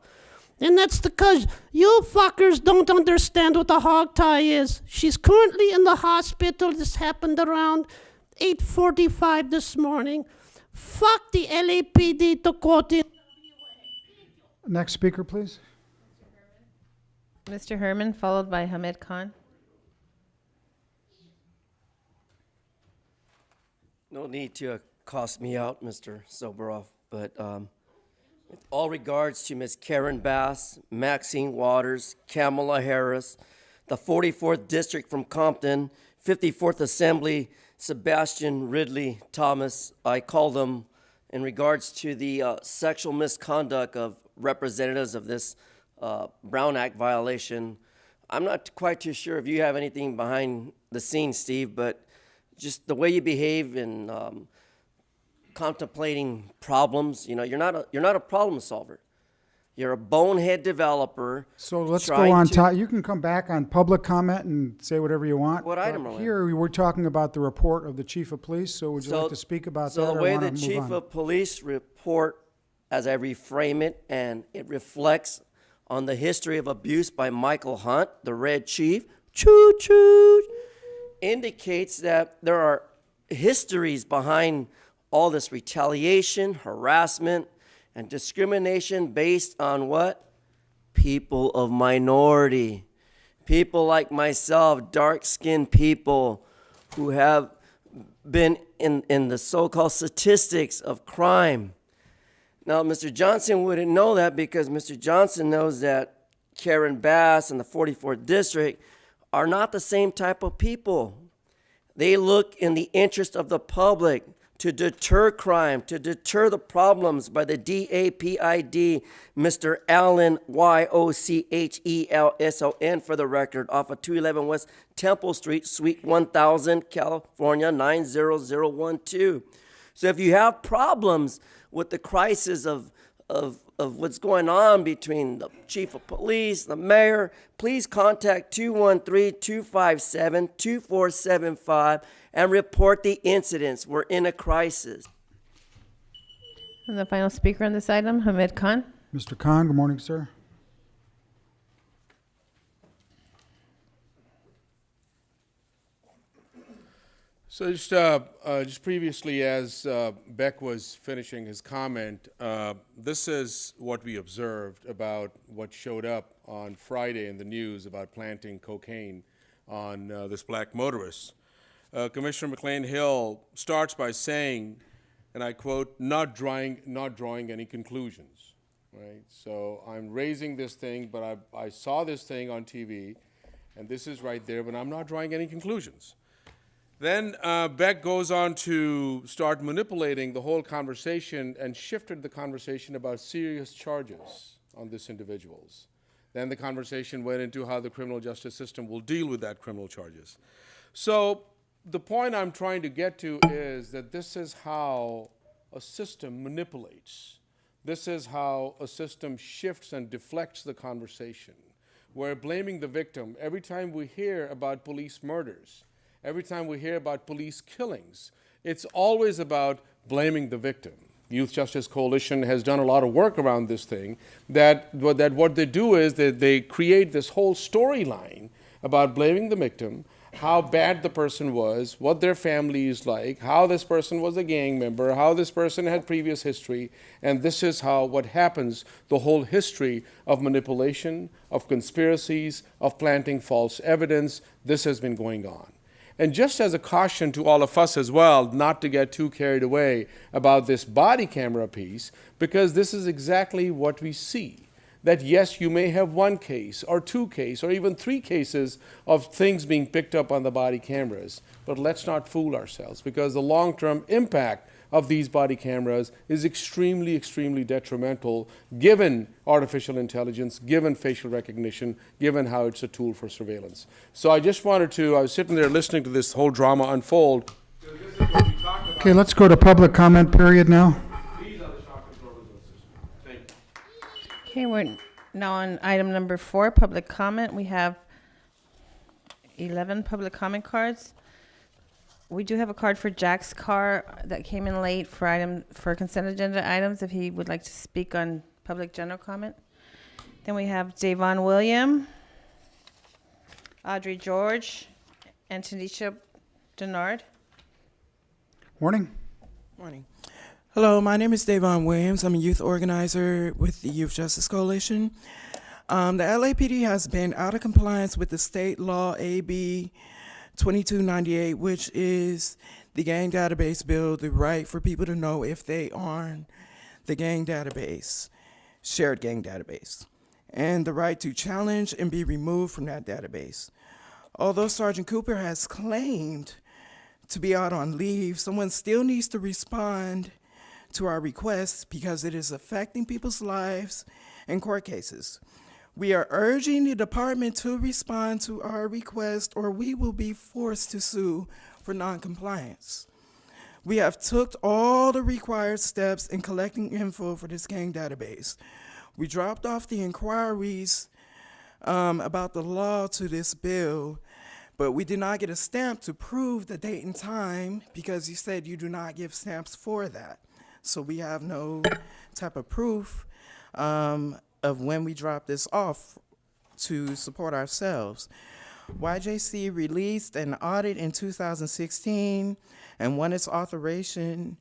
And that's because you fuckers don't understand what a hog tie is. She's currently in the hospital. This happened around 8:45 this morning. Fuck the LAPD to quote it. Next speaker, please. Mr. Herman, followed by Hamid Khan. No need to cost me out, Mr. Soberoff, but with all regards to Ms. Karen Bass, Maxine Waters, Kamala Harris, the 44th District from Compton, 54th Assembly, Sebastian Ridley Thomas, I call them in regards to the sexual misconduct of representatives of this Brown Act violation. I'm not quite too sure if you have anything behind the scenes, Steve, but just the way you behave in contemplating problems, you know, you're not a problem solver. You're a bonehead developer. So let's go trying on. to- You can come back on public comment and say whatever you want. What item But are we on? here, we were talking about the report of the chief of police, so would you like to speak about that So or the way wanna the move chief on? of police report, as I reframe it, and it reflects on the history of abuse by Michael Hunt, the Red Chief, choo-choo, indicates that there are histories behind all this retaliation, harassment, and discrimination based on what? People of minority. People like myself, dark-skinned people who have been in the so-called statistics of crime. Now, Mr. Johnson wouldn't know that because Mr. Johnson knows that Karen Bass and the 44th District are not the same type of people. They look in the interest of the public to deter crime, to deter the problems by the DAPID, Mr. Allen, YOCHELSON, for the record, off of 211 West Temple Street, Suite 1000, California, 90012. So if you have problems with the crisis of what's going on between the chief of police, the mayor, please contact 213-257-2475 and report the incidents. We're in a crisis. And the final speaker on this item, Hamid Khan. Mr. Khan, good morning, sir. So just previously, as Beck was finishing his comment, this is what we observed about what showed up on Friday in the news about planting cocaine on this black motorist. Commissioner McLean Hill starts by saying, and I quote, not drawing any conclusions, right? So I'm raising this thing, but I saw this thing on TV, and this is right there, but I'm not drawing any conclusions. Then Beck goes on to start manipulating the whole conversation and shifted the conversation about serious charges on this individuals. Then the conversation went into how the criminal justice system will deal with that criminal charges. So the point I'm trying to get to is that this is how a system manipulates. This is how a system shifts and deflects the conversation. We're blaming the victim. Every time we hear about police murders, every time we hear about police killings, it's always about blaming the victim. Youth Justice Coalition has done a lot of work around this thing, that what they do is that they create this whole storyline about blaming the victim, how bad the person was, what their family is like, how this person was a gang member, how this person had previous history, and this is how what happens, the whole history of manipulation, of conspiracies, of planting false evidence, this has been going on. And just as a caution to all of us as well, not to get too carried away about this body camera piece, because this is exactly what we see. That yes, you may have one case or two cases or even three cases of things being picked up on the body cameras, but let's not fool ourselves, because the long-term impact of these body cameras is extremely, extremely detrimental given artificial intelligence, given facial recognition, given how it's a tool for surveillance. So I just wanted to, I was sitting there listening to this whole drama unfold. Okay, let's go to public comment period now. These are the shock absorber systems. Thank you. Okay, we're now on item number 4, public comment. We have 11 public comment cards. We do have a card for Jack's car that came in late for consent agenda items, if he would like to speak on public general comment. Then we have Davon William, Audrey George, and Tanisha Denard. Morning. Morning. Hello, my name is Davon Williams. I'm a youth organizer with the Youth Justice Coalition. The LAPD has been out of compliance with the state law AB 2298, which is the gang database bill, the right for people to know if they are on the gang database, shared gang database, and the right to challenge and be removed from that database. Although Sergeant Cooper has claimed to be out on leave, someone still needs to respond to our requests because it is affecting people's lives and court cases. We are urging the department to respond to our request or we will be forced to sue for noncompliance. We have took all the required steps in collecting info for this gang database. We dropped off the inquiries about the law to this bill, but we did not get a stamp to prove the date and time because you said you do not give stamps for that. So we have no type of proof of when we dropped this off to support ourselves. YJC released an audit in 2016 and won its authorization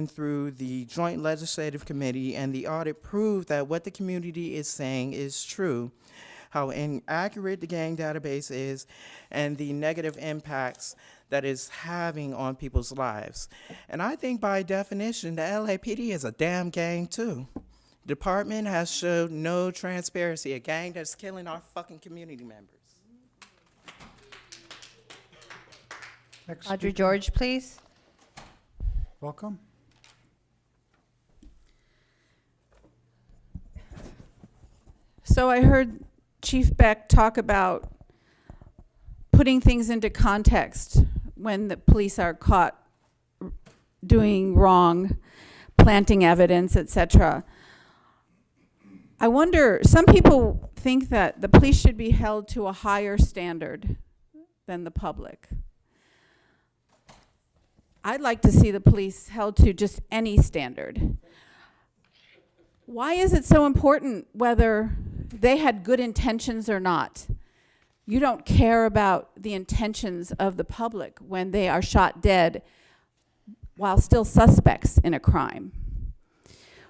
through the Joint Legislative Committee, and the audit proved that what the community is saying is true, how inaccurate the gang database is, and the negative impacts that is having on people's lives. And I think by definition, the LAPD is a damn gang too. Department has showed no transparency, a gang that's killing our fucking community members. Next Audrey speaker. George, please. Welcome. So I heard Chief Beck talk about putting things into context when the police are caught doing wrong, planting evidence, etc. I wonder, some people think that the police should be held to a higher standard than the public. I'd like to see the police held to just any standard. Why is it so important whether they had good intentions or not? You don't care about the intentions of the public when they are shot dead while still suspects in a crime.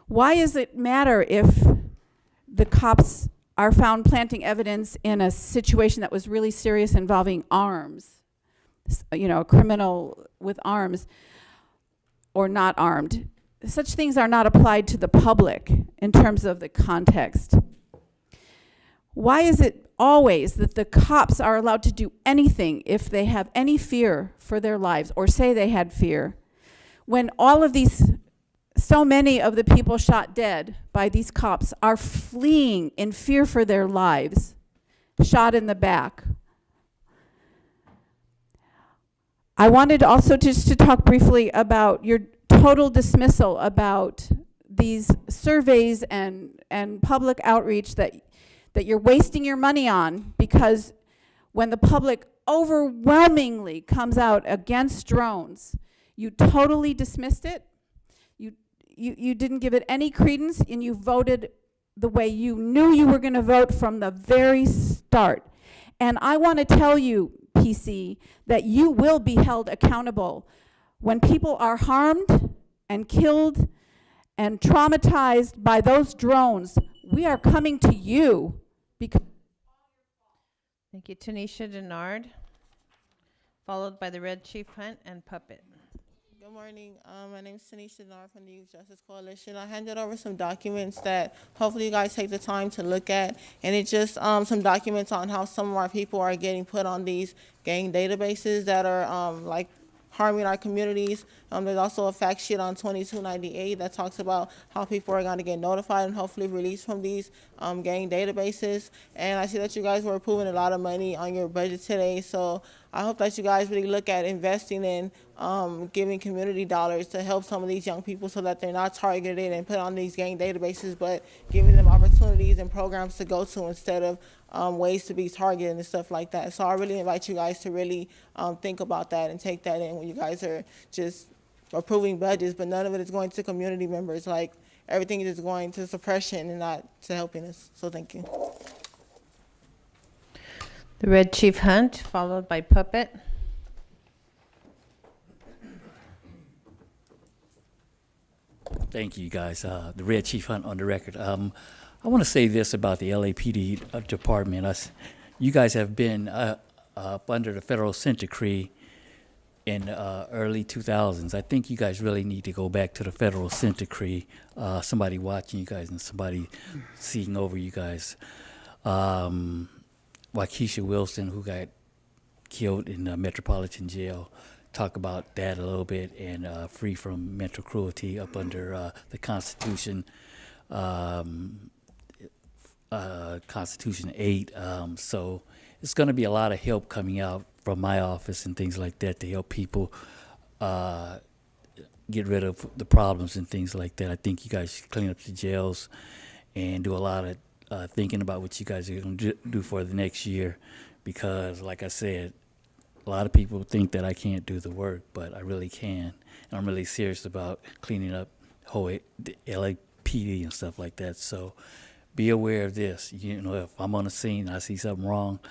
Why does it matter if the cops are found planting evidence in a situation that was really serious involving arms, you know, a criminal with arms or not armed? Such things are not applied to the public in terms of the context. Why is it always that the cops are allowed to do anything if they have any fear for their lives or say they had fear, when all of these, so many of the people shot dead by these cops are fleeing in fear for their lives, shot in the back? I wanted also just to talk briefly about your total dismissal about these surveys and public outreach that you're wasting your money on, because when the public overwhelmingly comes out against drones, you totally dismissed it. You didn't give it any credence, and you voted the way you knew you were going to vote from the very start. And I want to tell you, PC, that you will be held accountable. When people are harmed and killed and traumatized by those drones, we are coming to you. Because Thank you. Tanisha Denard, followed by the Red Chief Hunt and Puppet. Good morning. My name is Tanisha Denard from the Youth Justice Coalition. I handed over some documents that hopefully you guys take the time to look at. And it's just some documents on how some of our people are getting put on these gang databases that are like harming our communities. There's also a fact sheet on 2298 that talks about how people are going to get notified and hopefully released from these gang databases. And I see that you guys were approving a lot of money on your budget today, so I hope that you guys really look at investing in giving community dollars to help some of these young people so that they're not targeted and put on these gang databases, but giving them opportunities and programs to go to instead of ways to be targeted and stuff like that. So I really invite you guys to really think about that and take that in when you guys are just approving budgets, but none of it is going to community members. Like, everything is going to suppression and not to helping us. So thank you. The Red Chief Hunt, followed by Puppet. Thank you, guys. The Red Chief Hunt on the record. I want to say this about the LAPD department. You guys have been up under the federal consent decree in early 2000s. I think you guys really need to go back to the federal consent decree. Somebody watching you guys and somebody seeing over you guys. Waukesha Wilson, who got killed in the Metropolitan Jail, talk about that a little bit, and free from mental cruelty up under the Constitution, Constitution 8. So it's going to be a lot of help coming out from my office and things like that to help people get rid of the problems and things like that. I think you guys should clean up the jails and do a lot of thinking about what you guys are going to do for the next year, because, like I said, a lot of people think that I can't do the work, but I really can. And I'm really serious about cleaning up the LAPD and stuff like that. So be aware of this. You know, if I'm on the scene and I see something wrong,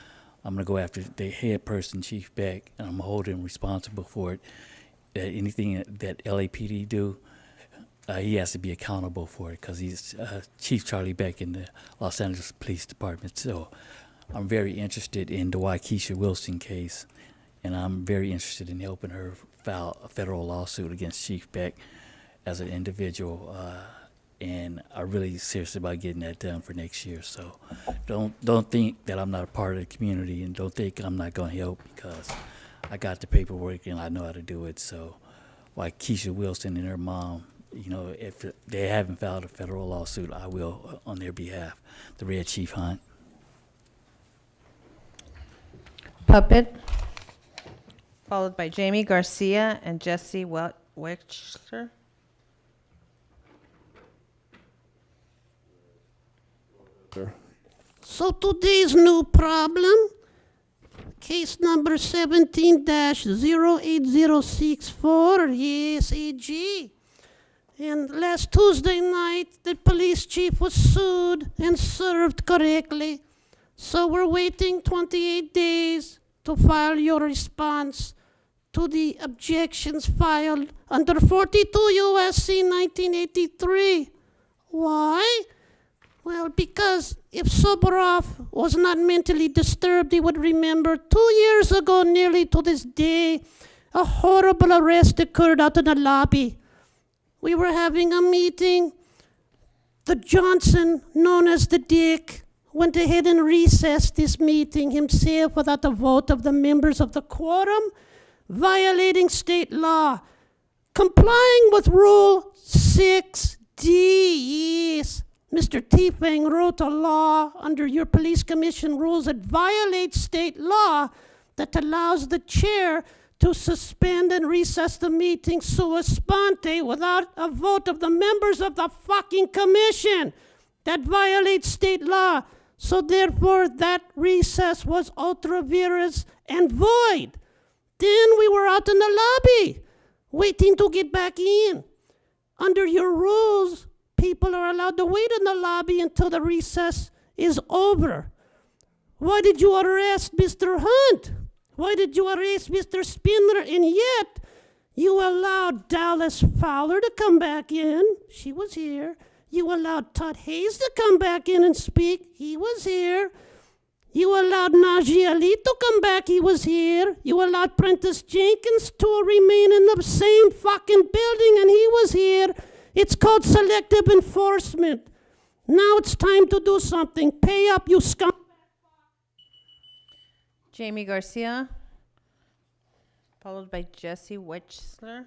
I'm going to go after the head person, Chief Beck, and I'm going to hold him responsible for it. Anything that LAPD do, he has to be accountable for it, because he's Chief Charlie Beck in the Los Angeles Police Department. So I'm very interested in the Waukesha Wilson case, and I'm very interested in helping her file a federal lawsuit against Chief Beck as an individual. And I'm really serious about getting that done for next year. So don't think that I'm not a part of the community, and don't think I'm not going to help, because I got the paperwork and I know how to do it. So Waukesha Wilson and her mom, you know, if they haven't filed a federal lawsuit, I will on their behalf. The Red Chief Hunt. Puppet, followed by Jamie Garcia and Jesse Wexler. So today's new problem, case number 17-08064, yes, AG. And last Tuesday night, the police chief was sued and served correctly. So we're waiting 28 days to file your response to the objections filed under 42 U.S.C. 1983. Why? Well, because if Soborov was not mentally disturbed, he would remember 2 years ago, nearly to this day, a horrible arrest occurred out in the lobby. We were having a meeting. The Johnson, known as the Dick, went ahead and recessed this meeting himself without the vote of the members of the quorum, violating state law, complying with Rule 6D. Yes. Mr. T-Fang wrote a law under your police commission rules that violates state law that allows the chair to suspend and recess the meeting sua sponte without a vote of the members of the fucking commission. That violates state law. So therefore, that recess was ultra vires and void. Then we were out in the lobby, waiting to get back in. Under your rules, people are allowed to wait in the lobby until the recess is over. Why did you arrest Mr. Hunt? Why did you arrest Mr. Spindler? And yet, you allowed Dallas Fowler to come back in. She was here. You allowed Todd Hayes to come back in and speak. He was here. You allowed Najee Ali to come back. He was here. You allowed Prentice Jenkins to remain in the same fucking building, and he was here. It's called selective enforcement. Now it's time to do something. Pay up, you scum. Jamie Garcia, followed by Jesse Wechsler.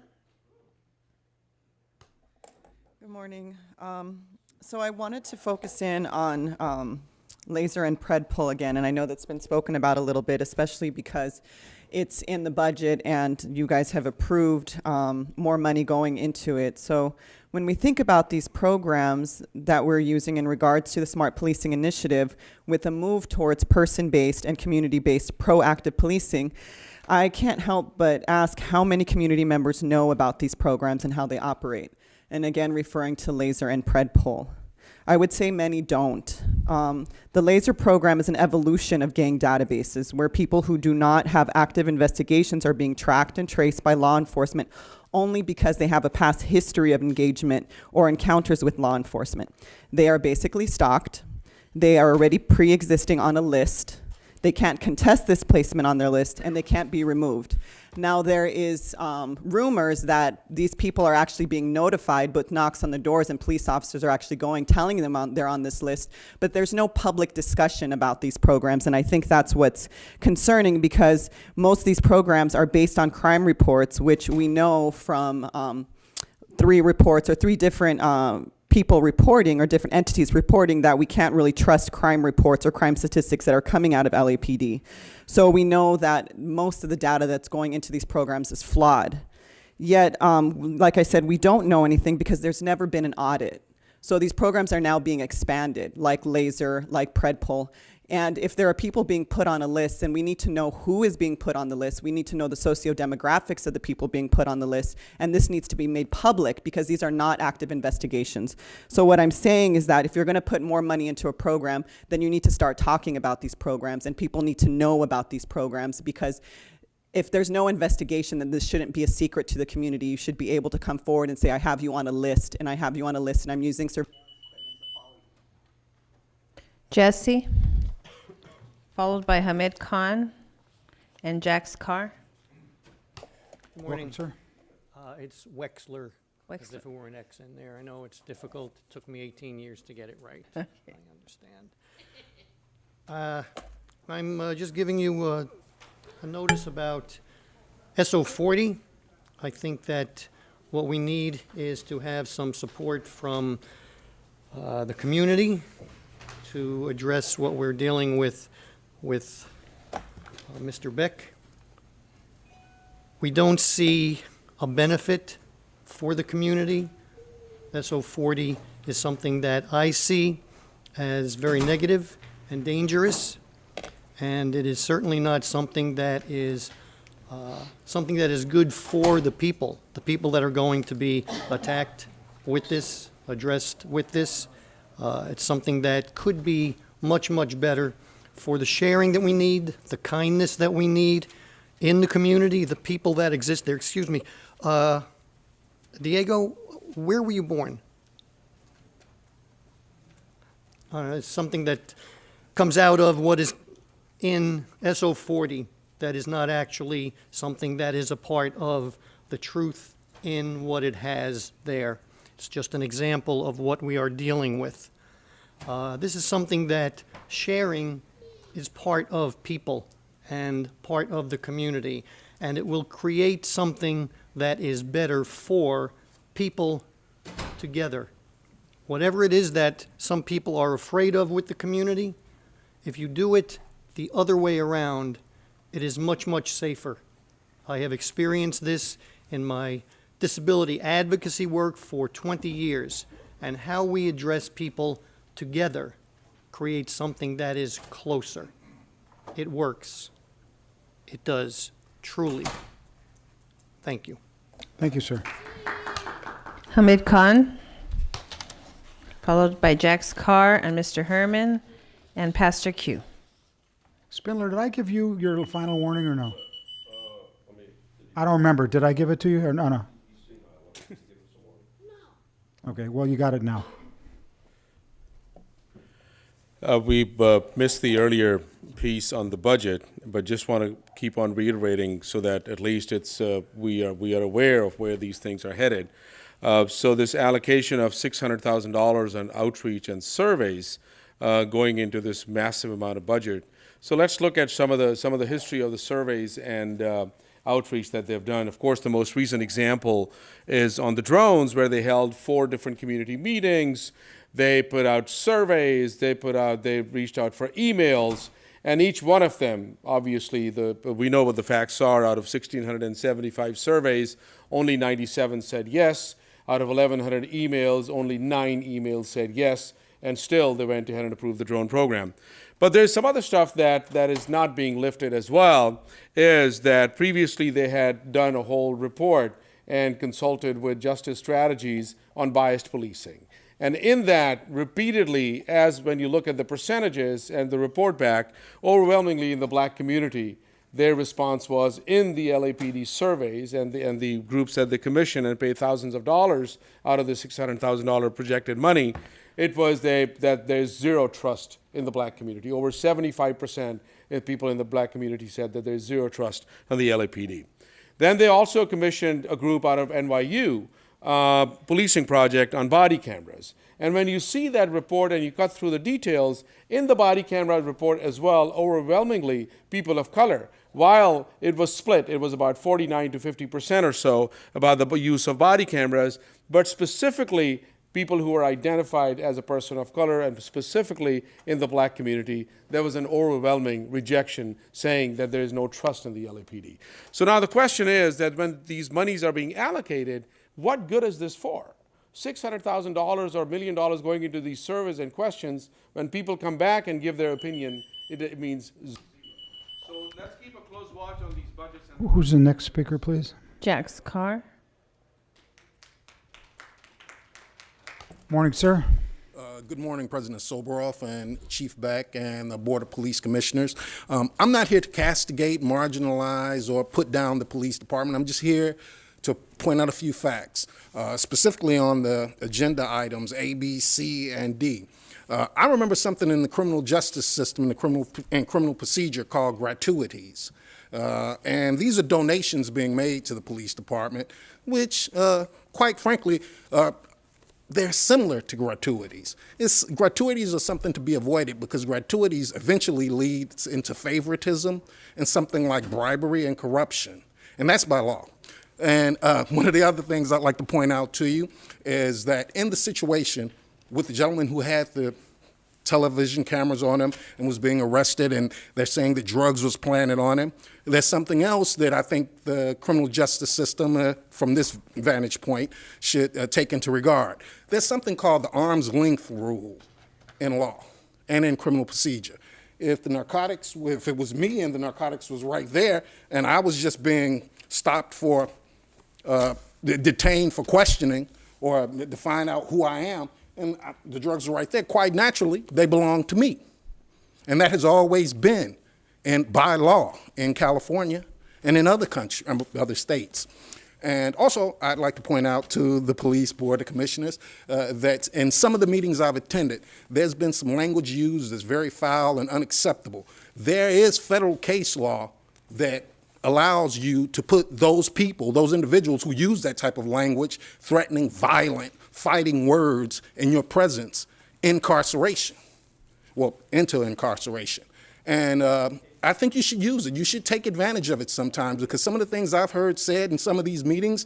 Good morning. So I wanted to focus in on laser and pred pull again, and I know that's been spoken about a little bit, especially because it's in the budget and you guys have approved more money going into it. So when we think about these programs that we're using in regards to the Smart Policing Initiative with a move towards person-based and community-based proactive policing, I can't help but ask how many community members know about these programs and how they operate. And again, referring to laser and pred pull. I would say many don't. The laser program is an evolution of gang databases where people who do not have active investigations are being tracked and traced by law enforcement only because they have a past history of engagement or encounters with law enforcement. They are basically stalked. They are already pre-existing on a list. They can't contest this placement on their list, and they can't be removed. Now, there is rumors that these people are actually being notified, but knocks on the doors, and police officers are actually going, telling them they're on this list, but there's no public discussion about these programs, and I think that's what's concerning, because most of these programs are based on crime reports, which we know from 3 reports or 3 different people reporting or different entities reporting that we can't really trust crime reports or crime statistics that are coming out of LAPD. So we know that most of the data that's going into these programs is flawed. Yet, like I said, we don't know anything because there's never been an audit. So these programs are now being expanded, like laser, like pred pull. And if there are people being put on a list, then we need to know who is being put on the list. We need to know the socio-demographics of the people being put on the list. And this needs to be made public because these are not active investigations. So what I'm saying is that if you're going to put more money into a program, then you need to start talking about these programs, and people need to know about these programs, because if there's no investigation, then this shouldn't be a secret to the community. You should be able to come forward and say, I have you on a list, and I have you on a list, and I'm using surveillance. Jesse, followed by Hamid Khan and Jax Carr. Good morning. Welcome, sir. It's Wexler, as Wexler. if it were an X in there. I know it's difficult. It took me 18 years to get it right. Okay. I understand. I'm just giving you a notice about SO40. I think that what we need is to have some support from the community to address what we're dealing with Mr. Beck. We don't see a benefit for the community. SO40 is something that I see as very negative and dangerous, and it is certainly not something that is good for the people that are going to be attacked with this, addressed with this. It's something that could be much, much better for the sharing that we need, the kindness that we need in the community, the people that exist there. Excuse me. Diego, where were you born? It's something that comes out of what is in SO40 that is not actually something that is a part of the truth in what it has there. It's just an example of what we are dealing with. This is something that sharing is part of people and part of the community, and it will create something that is better for people together. Whatever it is that some people are afraid of with the community, if you do it the other way around, it is much, much safer. I have experienced this in my disability advocacy work for 20 years, and how we address people together creates something that is closer. It works. It does, truly. Thank you. Thank you, sir. Hamid Khan, followed by Jax Carr and Mr. Herman and Pastor Q. Spindler, did I give you your final warning or no? I don't remember. Did I give it to you or no? Okay, well, you got it now. We missed the earlier piece on the budget, but just want to keep on reiterating so that at least it's we are aware of where these things are headed. So this allocation of $600,000 on outreach and surveys going into this massive amount of budget. So let's look at some of the history of the surveys and outreach that they've done. Of course, the most recent example is on the drones, where they held 4 different community meetings. They put out surveys, they reached out for emails, and each one of them, obviously, we know what the facts are. Out of 1,675 surveys, only 97 said yes. Out of 1,100 emails, only 9 emails said yes, and still they went ahead and approved the drone program. But there's some other stuff that is not being lifted as well, is that previously they had done a whole report and consulted with Justice Strategies on biased policing. And in that, repeatedly, as when you look at the percentages and the report back, overwhelmingly in the black community, their response was in the LAPD surveys, and the groups that they commission and pay thousands of dollars out of the $600,000 projected money, it was that there's zero trust in the black community. Over 75% of people in the black community said that there's zero trust in the LAPD. Then they also commissioned a group out of NYU, policing project on body cameras. And when you see that report and you cut through the details, in the body camera report as well, overwhelmingly people of color. While it was split, it was about 49 to 50% or so about the use of body cameras, but specifically people who were identified as a person of color, and specifically in the black community, there was an overwhelming rejection saying that there is no trust in the LAPD. So now the question is that when these monies are being allocated, what good is this for? $600,000 or $1 million going into these surveys and questions, when people come back and give their opinion, it means zero. So let's keep a close watch on these budgets. Who's the next speaker, please? Jax Carr. Morning, sir. Good morning, President Soboroff and Chief Beck and the Board of Police Commissioners. I'm not here to castigate, marginalize, or put down the police department. I'm just here to point out a few facts, specifically on the agenda items A, B, C, and D. I remember something in the criminal justice system, in the criminal procedure, called gratuities. And these are donations being made to the police department, which, quite frankly, they're similar to gratuities. Gratuities are something to be avoided because gratuities eventually leads into favoritism and something like bribery and corruption, and that's by law. And one of the other things I'd like to point out to you is that in the situation with the gentleman who had the television cameras on him and was being arrested, and they're saying that drugs was planted on him, there's something else that I think the criminal justice system, from this vantage point, should take into regard. There's something called the arm's length rule in law and in criminal procedure. If it was me and the narcotics was right there, and I was just being stopped for, detained for questioning or to find out who I am, and the drugs are right there, quite naturally, they belong to me. And that has always been, and by law, in California and in other states. And also, I'd like to point out to the Police Board of Commissioners that in some of the meetings I've attended, there's been some language used that's very foul and unacceptable. There is federal case law that allows you to put those people, those individuals who use that type of language, threatening, violent, fighting words in your presence, into incarceration. And I think you should use it. You should take advantage of it sometimes, because some of the things I've heard said in some of these meetings,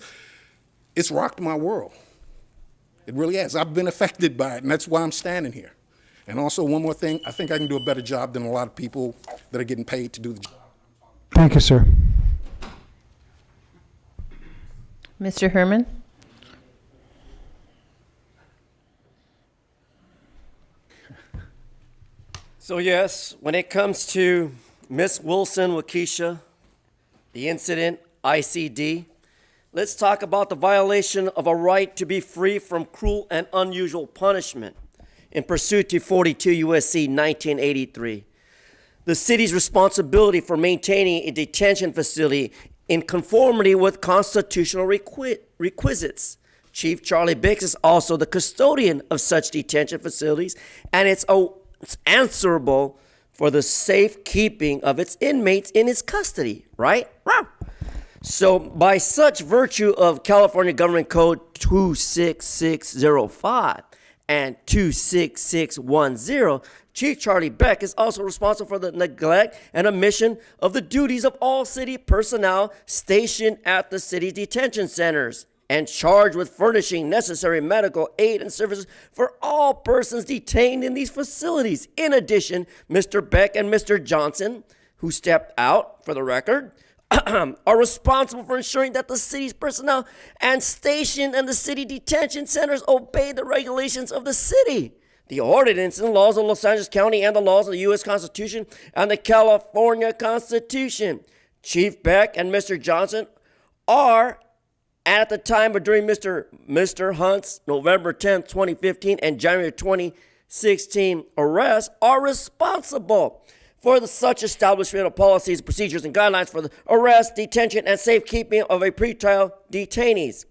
it's rocked my world. It really has. I've been affected by it, and that's why I'm standing here. And also, one more thing, I think I can do a better job than a lot of people that are getting paid to do the job. Thank you, sir. Mr. Herman. So yes, when it comes to Miss Wilson, Waukesha, the incident, ICD, let's talk about the violation of a right to be free from cruel and unusual punishment in pursuit to 42 U.S.C. 1983. The city's responsibility for maintaining a detention facility in conformity with constitutional requisites. Chief Charlie Bix is also the custodian of such detention facilities, and it's answerable for the safekeeping of its inmates in his custody, right? So by such virtue of California Government Code 26605 and 26610, Chief Charlie Beck is also responsible for the neglect and omission of the duties of all city personnel stationed at the city detention centers and charged with furnishing necessary medical aid and services for all persons detained in these facilities. In addition, Mr. Beck and Mr. Johnson, who stepped out, for the record, are responsible for ensuring that the city's personnel and stationed in the city detention centers obey the regulations of the city, the ordinance and laws of Los Angeles County, and the laws of the U.S. Constitution and the California Constitution. Chief Beck and Mr. Johnson are, at the time or during Mr. Hunt's November 10, 2015 and January 2016 arrests, are responsible for the such establishment of policies, procedures, and guidelines for the arrest, detention, and safekeeping of a pretrial detainees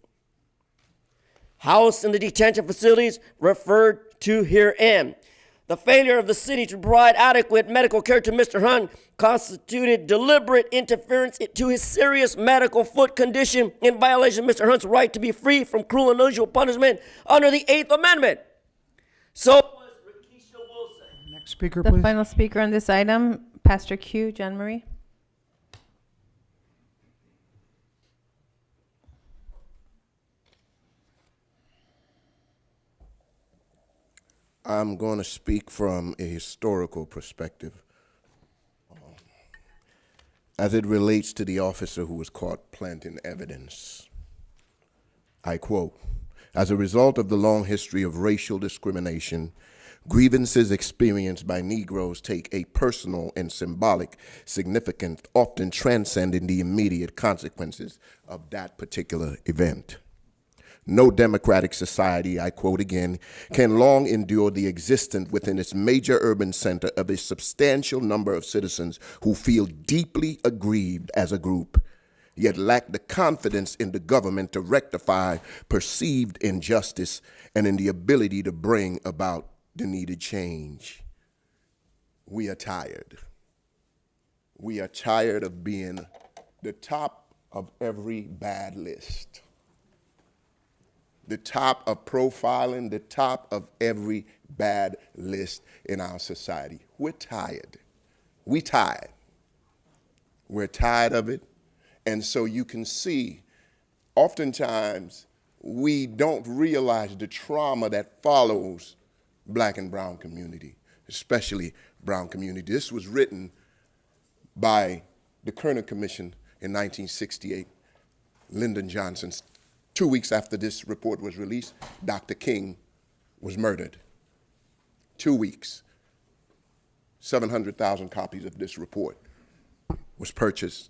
housed in the detention facilities referred to herein. The failure of the city to provide adequate medical care to Mr. Hunt constituted deliberate interference to his serious medical foot condition in violation of Mr. Hunt's right to be free from cruel and unusual punishment under the 8th Amendment. So was Rakisha Wilson. Next speaker, The please. final speaker on this item, Pastor Q, John Marie. I'm going to speak from a historical perspective as it relates to the officer who was caught planting evidence. I quote, "As a result of the long history of racial discrimination, grievances experienced by Negroes take a personal and symbolic significance, often transcending the immediate consequences of that particular event. No democratic society," I quote again, "can long endure the existence within its major urban center of a substantial number of citizens who feel deeply aggrieved as a group, yet lack the confidence in the government to rectify perceived injustice and in the ability to bring about the needed change. We are tired. We are tired of being the top of every bad list. The top of profiling, the top of every bad list in our society. We're tired. We tired. We're tired of it. And so you can see, oftentimes, we don't realize the trauma that follows Black and brown community, especially brown community. This was written by the Kerner Commission in 1968. Lyndon Johnson. 2 weeks after this report was released, Dr. King was murdered. 2 weeks. 700,000 copies of this report was purchased.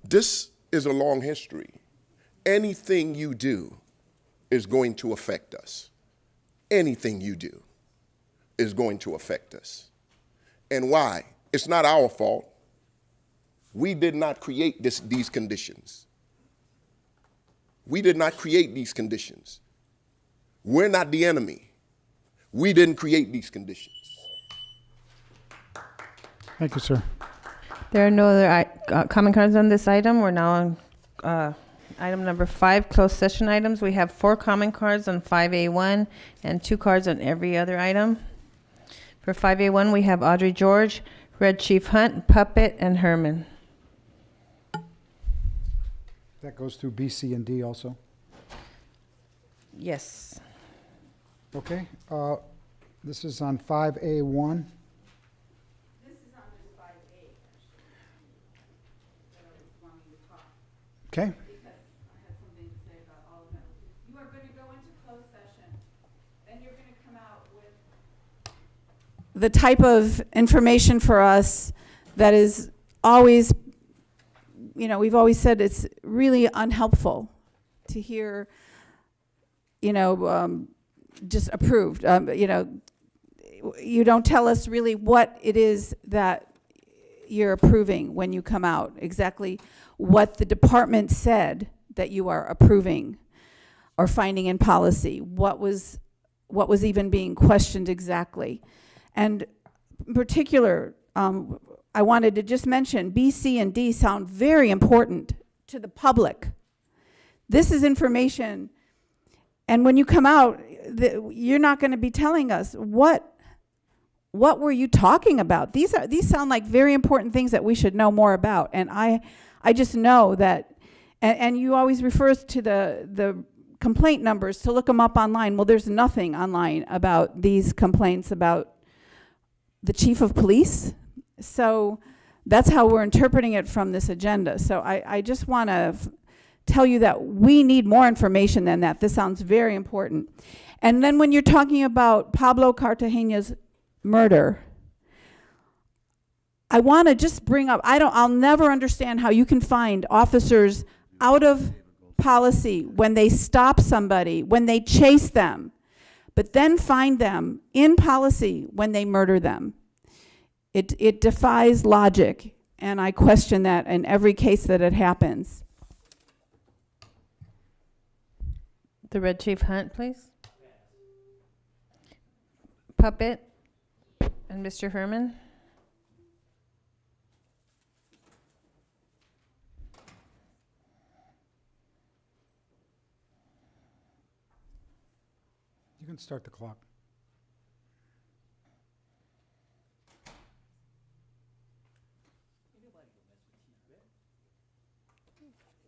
This is a long history. Anything you do is going to affect us. Anything you do is going to affect us. And why? It's not our fault. We did not create these conditions. We did not create these conditions. We're not the enemy. We didn't create these conditions. Thank you, sir. There are no other comment cards on this item. We're now on item number 5, closed session items. We have 4 comment cards on 5A1 and 2 cards on every other item. For 5A1, we have Audrey George, Red Chief Hunt, Puppet, and Herman. That goes through B, C, and D also. Yes. Okay. This is on 5A1. This is on just 5A. Okay. Because I have something to say about all of them. You are going to go into closed session, then you're going to come out with the type of information for us that is always, you know, we've always said it's really unhelpful to hear, you know, just approved. You know, you don't tell us really what it is that you're approving when you come out, exactly what the department said that you are approving or finding in policy, what was even being questioned exactly. And in particular, I wanted to just mention B, C, and D sound very important to the public. This is information, and when you come out, you're not going to be telling us what what were you talking about? These sound like very important things that we should know more about. And I just know that, and you always refer us to the complaint numbers to look them up online. Well, there's nothing online about these complaints about the chief of police. So that's how we're interpreting it from this agenda. So I just want to tell you that we need more information than that. This sounds very important. And then when you're talking about Pablo Cartagena's murder, I want to just bring up, I'll never understand how you can find officers out of policy when they stop somebody, when they chase them, but then find them in policy when they murder them. It defies logic, and I question that in every case that it happens. The Red Chief Hunt, please. Puppet and Mr. Herman. You can start the clock.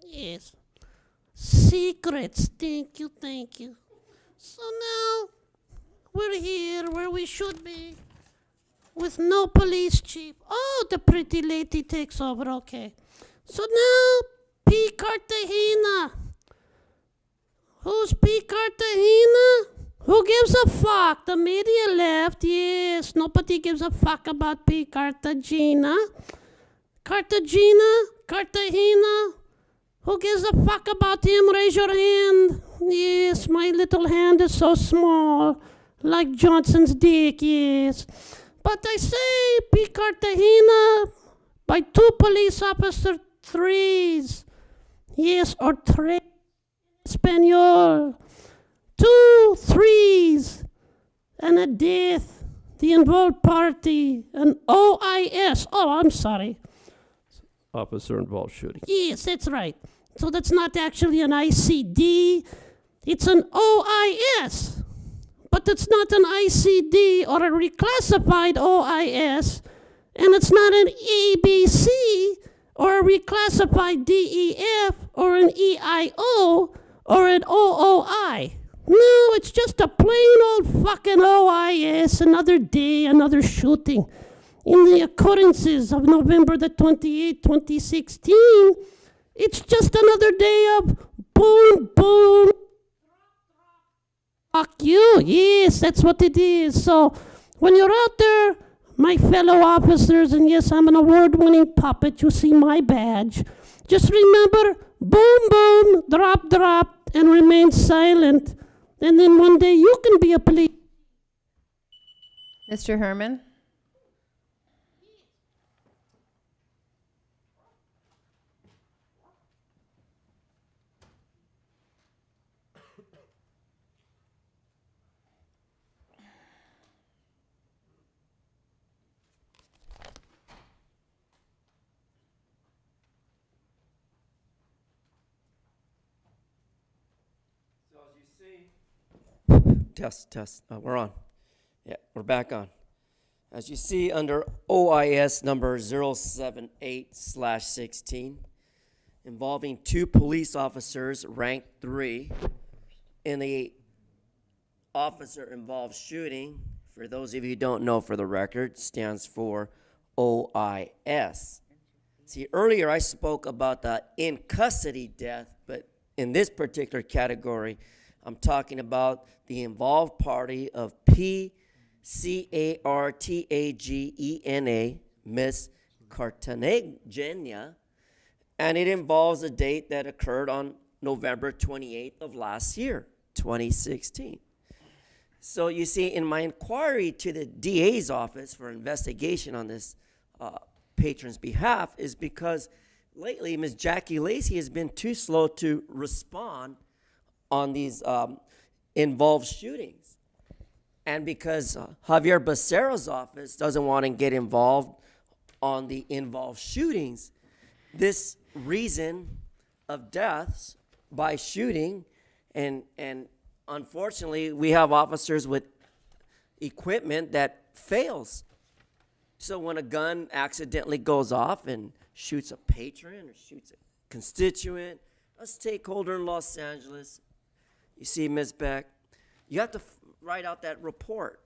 Yes. Secrets. Thank you, thank you. So now we're here where we should be with no police chief. Oh, the pretty lady takes over. Okay. So now P. Cartagena. Who's P. Cartagena? Who gives a fuck? The media left. Yes, nobody gives a fuck about P. Cartagena. Cartagena. Who gives a fuck about him? Raise your hand. Yes, my little hand is so small. Like Johnson's dick, yes. But I say, P. Cartagena, by 2 police officer threes. Yes, or tres. Espanol. 2 threes. And a death. The involved party. An OIS. Oh, I'm sorry. Officer involved shooting. Yes, that's right. So that's not actually an ICD, it's an OIS. But it's not an ICD or a reclassified OIS, and it's not an ABC or a reclassified DEF or an EIO or an OOI. No, it's just a plain old fucking OIS, another day, another shooting. In the occurrences of November the 28th, 2016, it's just another day of boom, boom. Fuck you. Yes, that's what it is. So when you're out there, my fellow officers, and yes, I'm an award-winning puppet, you see my badge. Just remember, boom, boom, drop, drop, and remain silent. And then one day you can be a police. Mr. Herman. Test. We're on. Yeah, we're back on. As you see under OIS number 078/16, involving 2 police officers ranked 3 in the officer-involved shooting, for those of you who don't know, for the record, stands for OIS. See, earlier I spoke about the in-custody death, but in this particular category, I'm talking about the involved party of P-C-A-R-T-A-G-E-N-A, Miss Cartagena, and it involves a date that occurred on November 28th of last year, 2016. So you see, in my inquiry to the DA's office for investigation on this patron's behalf is because lately Ms. Jackie Lacey has been too slow to respond on these involved shootings. And because Javier Becerra's office doesn't want to get involved on the involved shootings, this reason of deaths by shooting, and unfortunately we have officers with equipment that fails. So when a gun accidentally goes off and shoots a patron or shoots a constituent, a stakeholder in Los Angeles, you see, Ms. Beck, you have to write out that report.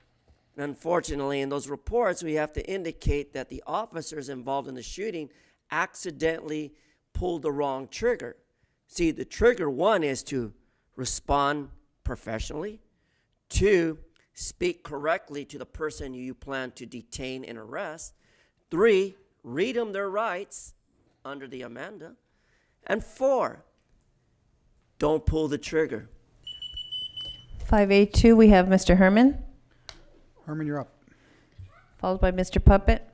And unfortunately, in those reports, we have to indicate that the officers involved in the shooting accidentally pulled the wrong trigger. See, the trigger, one, is to respond professionally. Two, speak correctly to the person you plan to detain and arrest. Three, read them their rights under the amendment. And four, don't pull the trigger. 582, we have Mr. Herman, Herman, you're up. followed by Mr. Puppet.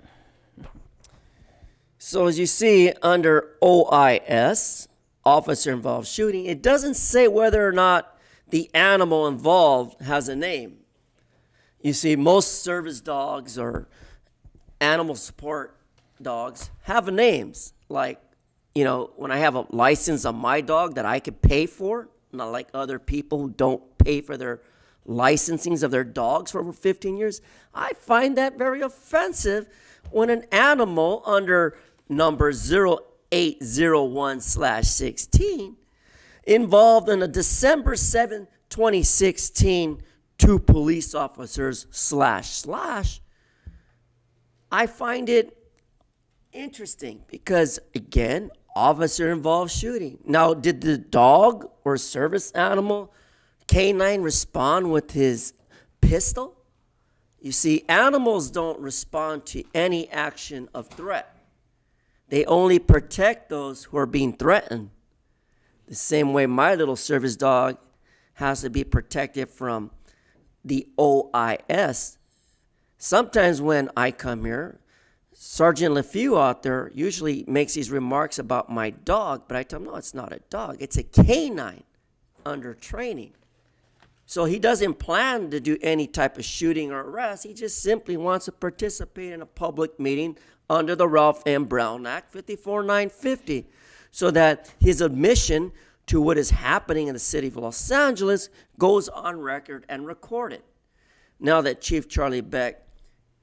So as you see under OIS, officer involved shooting, it doesn't say whether or not the animal involved has a name. You see, most service dogs or animal support dogs have names. Like, you know, when I have a license on my dog that I could pay for, not like other people who don't pay for their licensings of their dogs for over 15 years, I find that very offensive when an animal under number 0801/16 involved in a December 7, 2016, 2 police officers // I find it interesting because, again, officer involved shooting. Now, did the dog or service animal canine respond with his pistol? You see, animals don't respond to any action of threat. They only protect those who are being threatened. The same way my little service dog has to be protected from the OIS. Sometimes when I come here, Sergeant LeFew out there usually makes these remarks about my dog, but I tell him, no, it's not a dog. It's a canine under training. So he doesn't plan to do any type of shooting or arrest. He just simply wants to participate in a public meeting under the Ralph M. Brown Act 54950, so that his admission to what is happening in the city of Los Angeles goes on record and recorded. Now that Chief Charlie Beck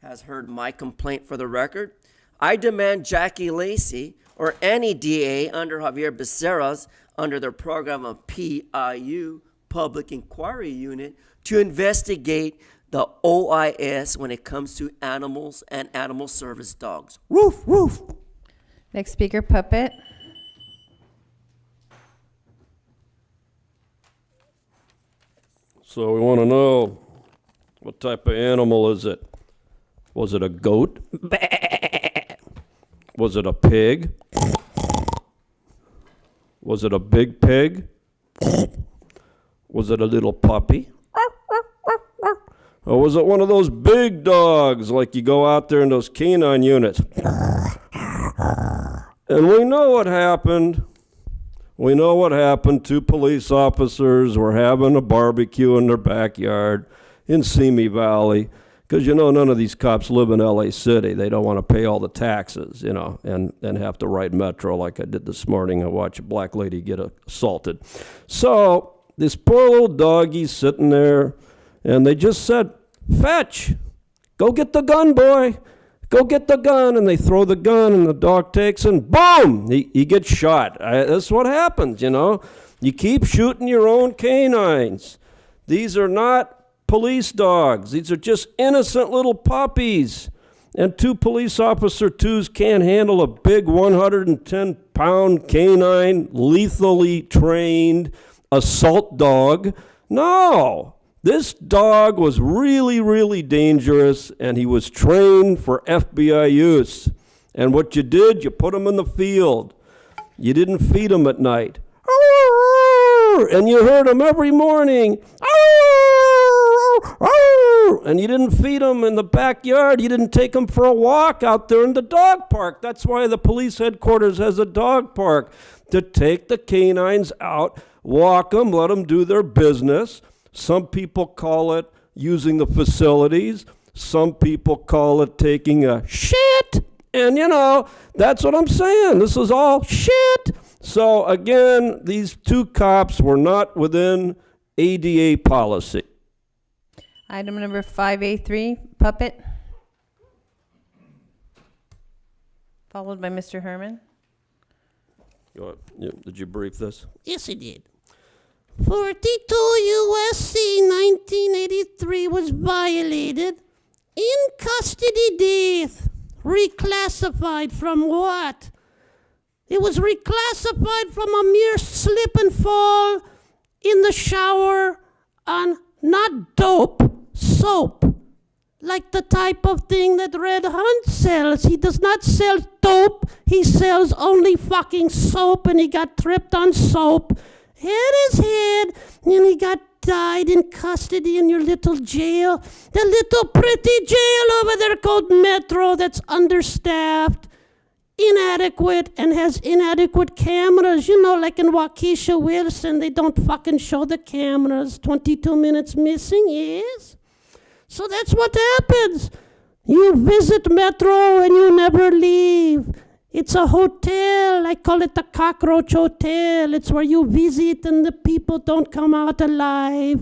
has heard my complaint for the record, I demand Jackie Lacey or any DA under Javier Becerra's under their program of PIU, Public Inquiry Unit, to investigate the OIS when it comes to animals and animal service dogs. Woof, woof. Next speaker, Puppet. So we want to know, what type of animal is it? Was it a goat? Was it a pig? Was it a big pig? Was it a little puppy? Or was it one of those big dogs like you go out there in those canine units? And we know what happened. We know what happened. 2 police officers were having a barbecue in their backyard in Simi Valley. Because, you know, none of these cops live in L.A. City. They don't want to pay all the taxes, you know, and have to ride Metro like I did this morning and watch a black lady get assaulted. So this poor little doggy's sitting there, and they just said, fetch, go get the gun, boy. Go get the gun. And they throw the gun, and the dog takes, and boom, he gets shot. That's what happens, you know. You keep shooting your own canines. These are not police dogs. These are just innocent little puppies. And 2 police officer 2s can't handle a big 110-pound canine, lethally trained assault dog. No. This dog was really, really dangerous, and he was trained for FBI use. And what you did, you put him in the field. You didn't feed him at night. And you heard him every morning. And you didn't feed him in the backyard. You didn't take him for a walk out there in the dog park. That's why the police headquarters has a dog park, to take the canines out, walk them, let them do their business. Some people call it using the facilities. Some people call it taking a shit. And, you know, that's what I'm saying. This is all shit. So, again, these 2 cops were not within ADA policy. Item number 583, Puppet. Followed by Mr. Herman. Did you brief this? Yes, I did. 42 U.S.C. 1983 was violated. In custody death. Reclassified from what? It was reclassified from a mere slip and fall in the shower on not dope, soap. Like the type of thing that Red Hunt sells. He does not sell dope. He sells only fucking soap, and he got tripped on soap. Hit his head, and he died in custody in your little jail. The little pretty jail over there called Metro that's understaffed, inadequate, and has inadequate cameras. You know, like in Waukesha Wilson, they don't fucking show the cameras. 22 minutes missing, yes? So that's what happens. You visit Metro and you never leave. It's a hotel. I call it the Cockroach Hotel. It's where you visit and the people don't come out alive.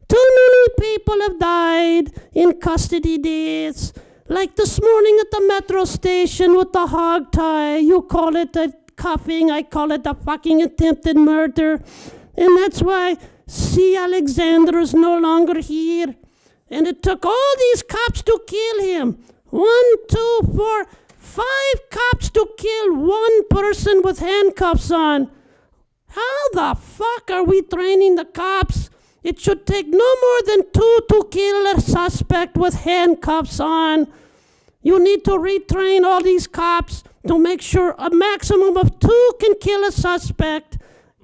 Too many people have died in custody deaths. Like this morning at the Metro station with the hog tie. You call it a cuffing. I call it a fucking attempted murder. And that's why C. Alexander is no longer here. And it took all these cops to kill him. 1, 2, 4, 5 cops to kill one person with handcuffs on. How the fuck are we training the cops? It should take no more than 2 to kill a suspect with handcuffs on. You need to retrain all these cops to make sure a maximum of 2 can kill a suspect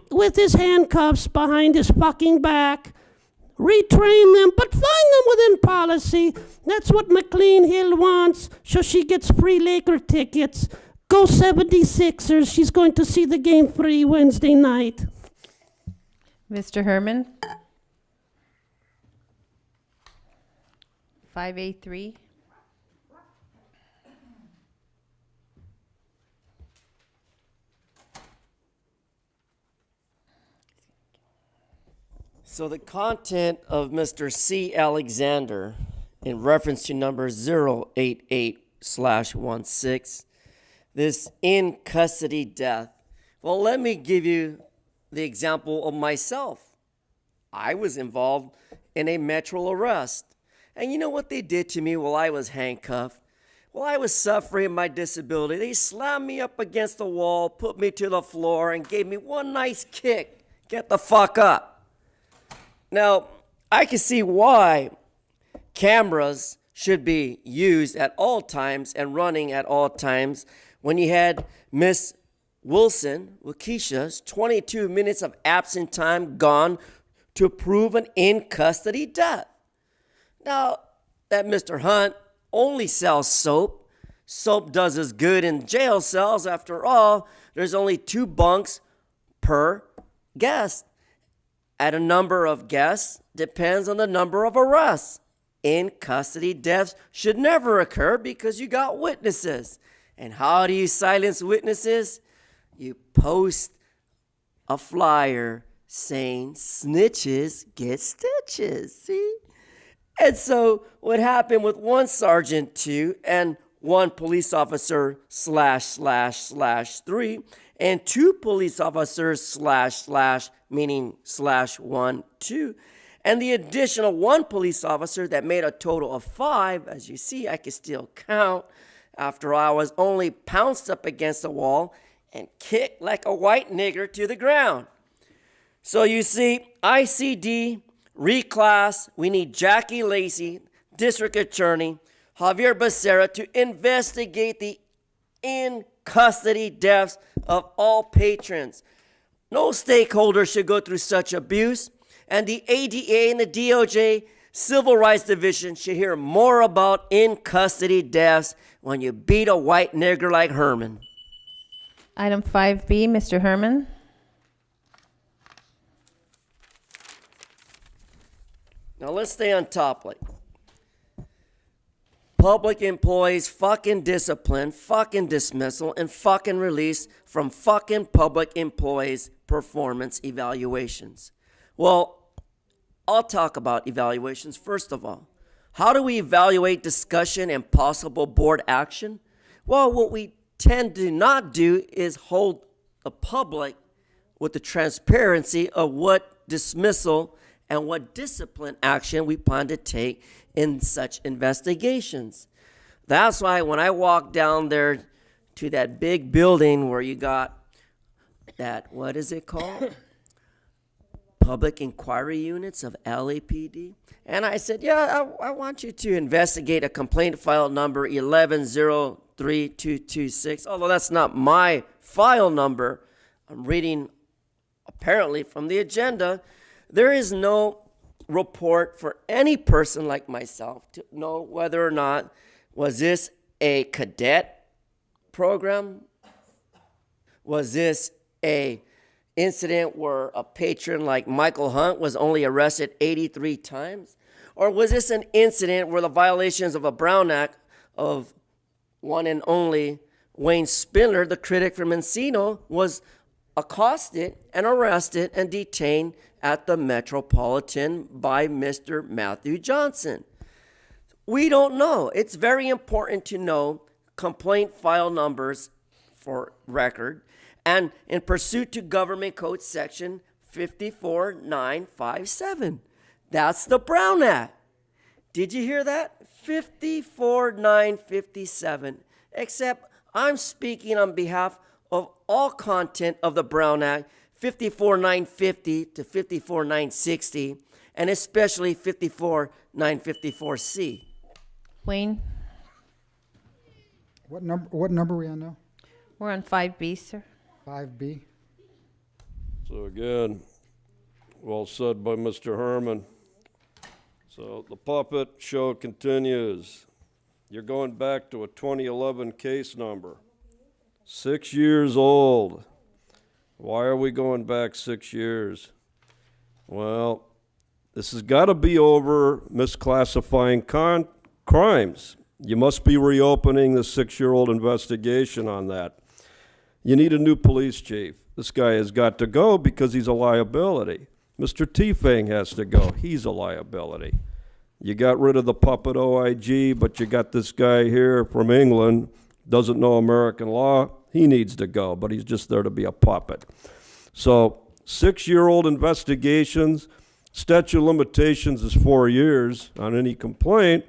with his handcuffs behind his fucking back. Retrain them, but find them within policy. That's what McLean Hill wants, so she gets free Laker tickets. Go 76ers. She's going to see the game free Wednesday night. Mr. Herman. 5A3. So the content of Mr. C. Alexander in reference to number 088/16, this in custody death. Well, let me give you the example of myself. I was involved in a Metro arrest. And you know what they did to me while I was handcuffed? While I was suffering my disability, they slammed me up against the wall, put me to the floor, and gave me one nice kick. Get the fuck up. Now, I can see why cameras should be used at all times and running at all times when you had Miss Wilson, Waukesha's 22 minutes of absent time gone to prove an in-custody death. Now, that Mr. Hunt only sells soap. Soap does as good in jail cells. After all, there's only 2 bunks per guest. At a number of guests depends on the number of arrests. In custody deaths should never occur because you got witnesses. And how do you silence witnesses? You post a flyer saying snitches get stitches. See? And so what happened with one sergeant 2 and 1 police officer ///3 and 2 police officers / meaning /1, 2, and the additional 1 police officer that made a total of 5. As you see, I can still count after I was only pounced up against the wall and kicked like a white nigger to the ground. So you see, ICD, reclass, we need Jackie Lacey, district attorney, Javier Becerra to investigate the in-custody deaths of all patrons. No stakeholder should go through such abuse, and the ADA and the DOJ Civil Rights Division should hear more about in-custody deaths when you beat a white nigger like Herman. Item 5B, Mr. Herman. Now let's stay on topic. Public employees fucking discipline, fucking dismissal, and fucking release from fucking public employees' performance evaluations. Well, I'll talk about evaluations first of all. How do we evaluate discussion and possible board action? Well, what we tend to not do is hold the public with the transparency of what dismissal and what discipline action we plan to take in such investigations. That's why when I walked down there to that big building where you got that, what is it called? Public inquiry units of LAPD. And I said, yeah, I want you to investigate a complaint file number 1103226. Although that's not my file number, I'm reading apparently from the agenda. There is no report for any person like myself to know whether or not was this a cadet program? Was this a incident where a patron like Michael Hunt was only arrested 83 times? Or was this an incident where the violations of a Brown Act of one and only Wayne Spindler, the critic from Encino, was accosted and arrested and detained at the Metropolitan by Mr. Matthew Johnson? We don't know. It's very important to know complaint file numbers for record, and in pursuit to Government Code Section 54957. That's the Brown Act. Did you hear that? 54957. Except I'm speaking on behalf of all content of the Brown Act, 54950 to 54960, and especially 54954C. Wayne, What number are we on now? we're on 5B, sir. 5B? So again, well said by Mr. Herman. So the puppet show continues. You're going back to a 2011 case number. 6 years old. Why are we going back 6 years? Well, this has got to be over misclassifying crimes. You must be reopening the 6-year-old investigation on that. You need a new police chief. This guy has got to go because he's a liability. Mr. T-Fang has to go. He's a liability. You got rid of the puppet OIG, but you got this guy here from England, doesn't know American law. He needs to go, but he's just there to be a puppet. So 6-year-old investigations, statute of limitations is 4 years on any complaint.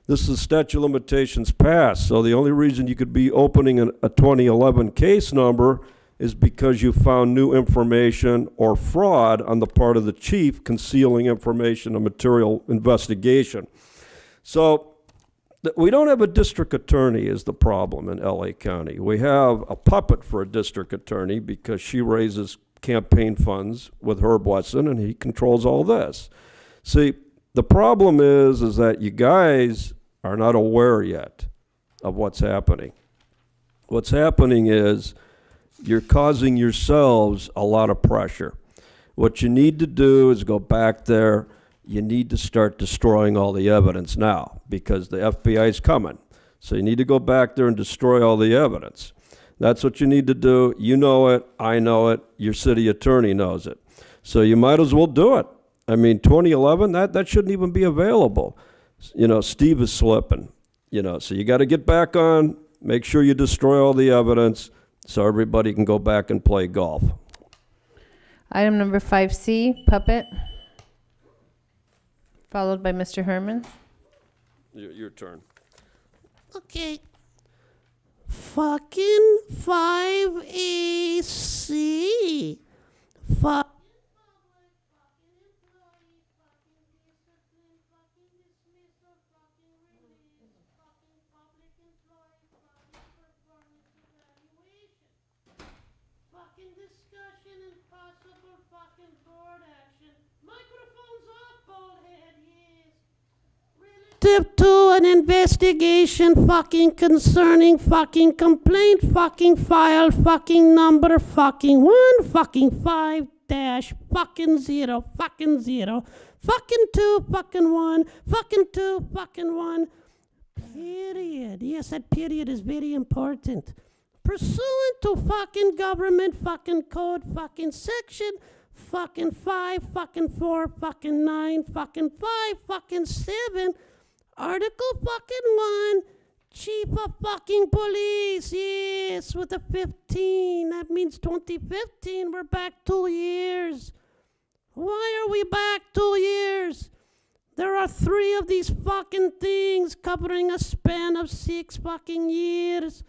This is statute of limitations passed. So the only reason you could be opening a 2011 case number is because you found new information or fraud on the part of the chief concealing information, a material investigation. So we don't have a district attorney is the problem in LA County. We have a puppet for a district attorney because she raises campaign funds with Herb Wesson and he controls all this. See, the problem is that you guys are not aware yet of what's happening. What's happening is you're causing yourselves a lot of pressure. What you need to do is go back there. You need to start destroying all the evidence now because the FBI is coming. So you need to go back there and destroy all the evidence. That's what you need to do. You know it. I know it. Your city attorney knows it. So you might as well do it. I mean, 2011, that shouldn't even be available. You know, Steve is slipping. You know, so you got to get back on, make sure you destroy all the evidence so everybody can go back and play golf. Item number 5C, puppet, followed by Mr. Herman. Your turn. Okay. Fucking 5AC. Fuck. Fucking discussion and possible fucking board action. Microphones off, bald head, yes. Relative to an investigation fucking concerning fucking complaint fucking file fucking number fucking 1 fucking 5 dash fucking 0 fucking 0 fucking 2 fucking 1 fucking 2 fucking 1 period. Yes, that period is very important. Pursuant to fucking government fucking code fucking section fucking 5 fucking 4 fucking 9 fucking 5 fucking 7 article fucking 1 chief of fucking police. Yes, with a 15. That means 2015. We're back 2 years. Why are we back 2 years? There are 3 of these fucking things covering a span of 6 fucking years.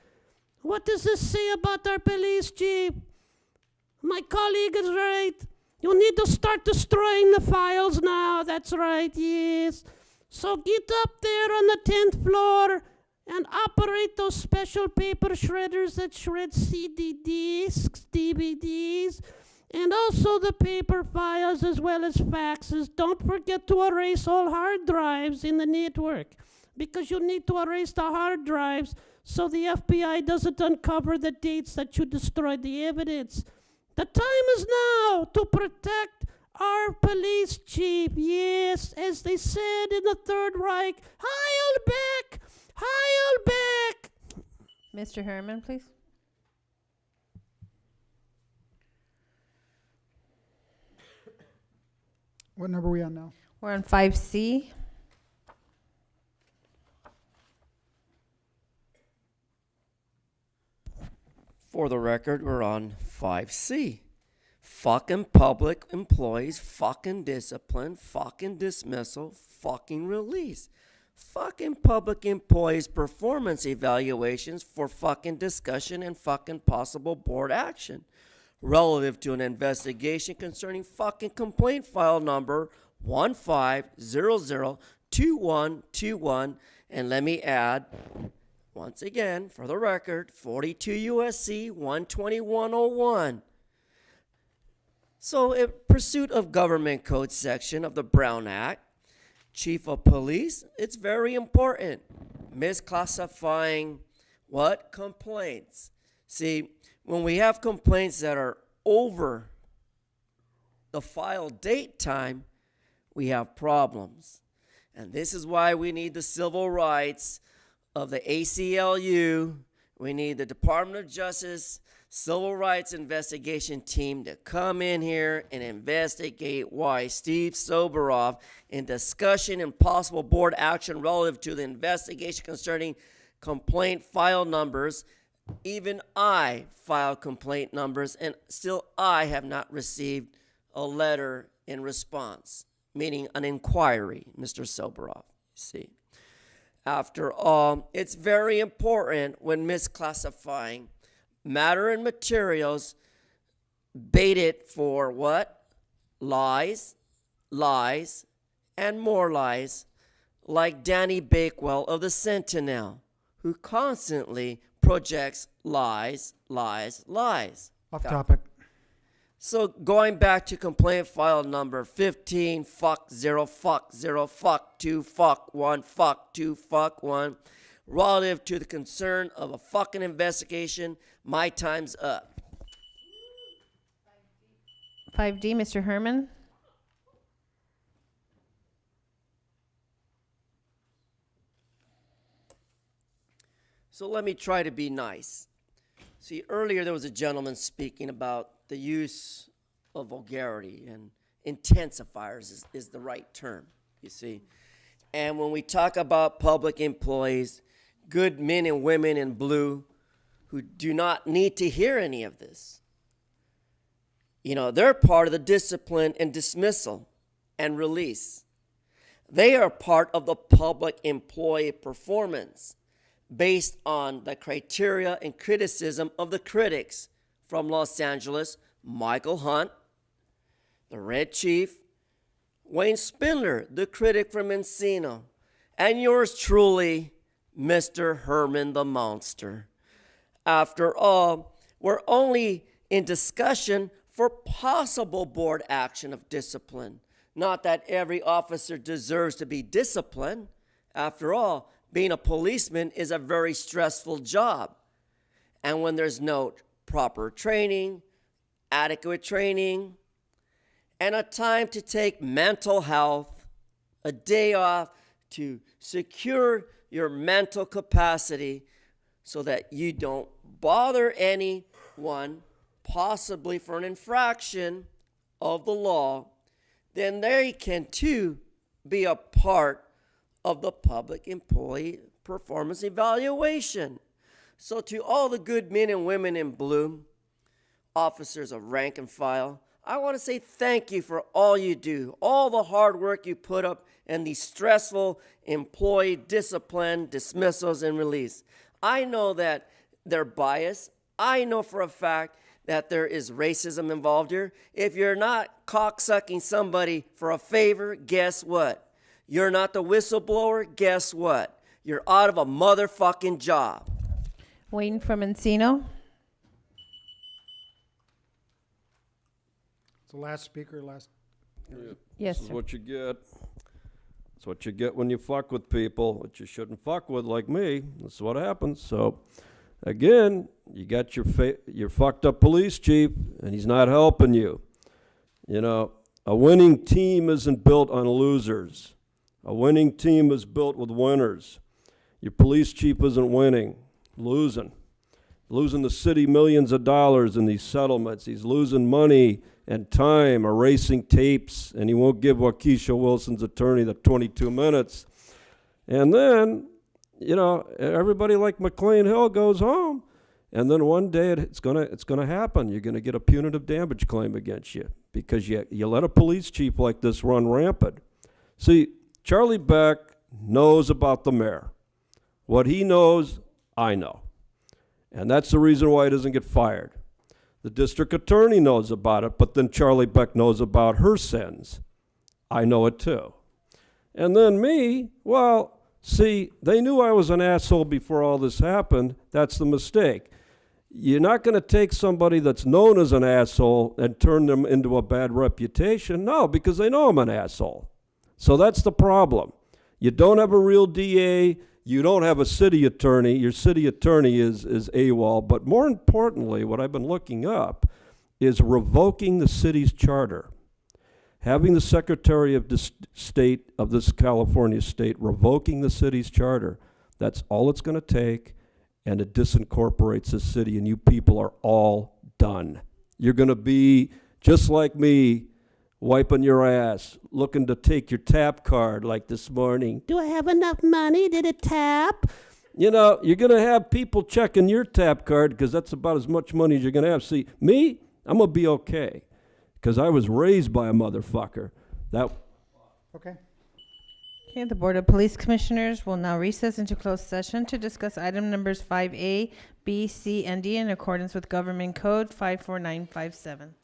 What does this say about our police chief? My colleague is right. You need to start destroying the files now. That's right, yes. So get up there on the 10th floor and operate those special paper shredders that shred CD discs, DVDs, and also the paper files as well as faxes. Don't forget to erase all hard drives in the network, because you need to erase the hard drives so the FBI doesn't uncover the dates that you destroyed the evidence. The time is now to protect our police chief. Yes, as they said in the Third Reich, Heil Beck! Heil Beck! Mr. Herman, please. What number are we on now? We're on 5C. For the record, we're on 5C. Fucking public employees, fucking discipline, fucking dismissal, fucking release. Fucking public employees' performance evaluations for fucking discussion and fucking possible board action relative to an investigation concerning fucking complaint file number 15002121. And let me add, once again, for the record, 42 U.S.C. 12101. So, in pursuit of Government Code section of the Brown Act, Chief of Police, it's very important. Misclassifying what? Complaints. See, when we have complaints that are over the file date time, we have problems. And this is why we need the civil rights of the ACLU. We need the Department of Justice Civil Rights Investigation Team to come in here and investigate why Steve Soboroff, in discussion and possible board action relative to the investigation concerning complaint file numbers, even I filed complaint numbers, and still I have not received a letter in response, meaning an inquiry, Mr. Soboroff. See, after all, it's very important when misclassifying matter and materials baited for what? Lies, lies, and more lies, like Danny Bakewell of the Sentinel, who constantly projects lies, lies, lies. Off topic. So going back to complaint file number 15, fuck 0, fuck 0, fuck 2, fuck 1, fuck 2, fuck 1, relative to the concern of a fucking investigation, my time's up. 5D, Mr. Herman. So let me try to be nice. See, earlier there was a gentleman speaking about the use of vulgarity, and intensifiers is the right term, you see. And when we talk about public employees, good men and women in blue who do not need to hear any of this, you know, they're part of the discipline and dismissal and release. They are part of the public employee performance based on the criteria and criticism of the critics from Los Angeles, Michael Hunt, the Red Chief, Wayne Spindler, the critic from Encino, and yours truly, Mr. Herman the Monster. After all, we're only in discussion for possible board action of discipline. Not that every officer deserves to be disciplined. After all, being a policeman is a very stressful job. And when there's no proper training, adequate training, and a time to take mental health, a day off to secure your mental capacity so that you don't bother anyone, possibly for an infraction of the law, then they can too be a part of the public employee performance evaluation. So, to all the good men and women in blue, officers of rank and file, I want to say thank you for all you do, all the hard work you put up, and the stressful employee discipline, dismissals, and release. I know that they're biased. I know for a fact that there is racism involved here. If you're not cocksucking somebody for a favor, guess what? You're not the whistleblower, guess what? You're out of a motherfucking job. Waiting for Encino. It's the last speaker, last. Yes, This is sir. what you get. It's what you get when you fuck with people, what you shouldn't fuck with, like me. That's what happens. So, again, you got your fucked up police chief, and he's not helping you. You know, a winning team isn't built on losers. A winning team is built with winners. Your police chief isn't winning, losing. Losing the city millions of dollars in these settlements. He's losing money and time, erasing tapes, and he won't give Waukesha Wilson's attorney the 22 minutes. And then, you know, everybody like McLean Hill goes home, and then one day it's gonna happen. You're gonna get a punitive damage claim against you because you let a police chief like this run rampant. See, Charlie Beck knows about the mayor. What he knows, I know. And that's the reason why he doesn't get fired. The district attorney knows about it, but then Charlie Beck knows about her sins. I know it too. And then me, well, see, they knew I was an asshole before all this happened. That's the mistake. You're not going to take somebody that's known as an asshole and turn them into a bad reputation. No, because they know I'm an asshole. So that's the problem. You don't have a real DA. You don't have a city attorney. Your city attorney is AWOL. But more importantly, what I've been looking up is revoking the city's charter. Having the Secretary of State of this California state revoking the city's charter. That's all it's going to take, and it disincorporates the city, and you people are all done. You're going to be just like me, wiping your ass, looking to take your tap card like this morning. Do I have enough money? Did it tap? You know, you're going to have people checking your tap card because that's about as much money as you're going to have. See, me, I'm going to be okay because I was raised by a motherfucker. Okay. Okay, the Board of Police Commissioners will now recess into closed session to discuss item numbers 5A, B, C, and D in accordance with Government Code 54957.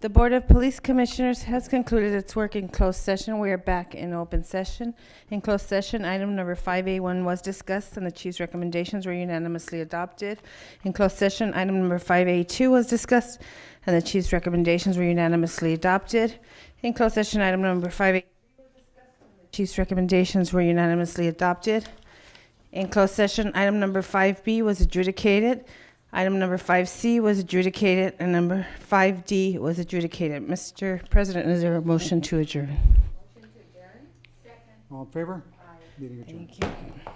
The Board of Police Commissioners has concluded its work in closed session. We are back in open session. In closed session, item number 5A1 was discussed and the chief's recommendations were unanimously adopted. In closed session, item number 5A2 was discussed and the chief's recommendations were unanimously adopted. In closed session, item number 5A3 was discussed and the chief's recommendations were unanimously adopted. In closed session, item number 5B was adjudicated. Item number 5C was adjudicated, and number 5D was adjudicated. Mr. President, is there a motion to adjourn? All in favor? Meeting adjourned. Thank you.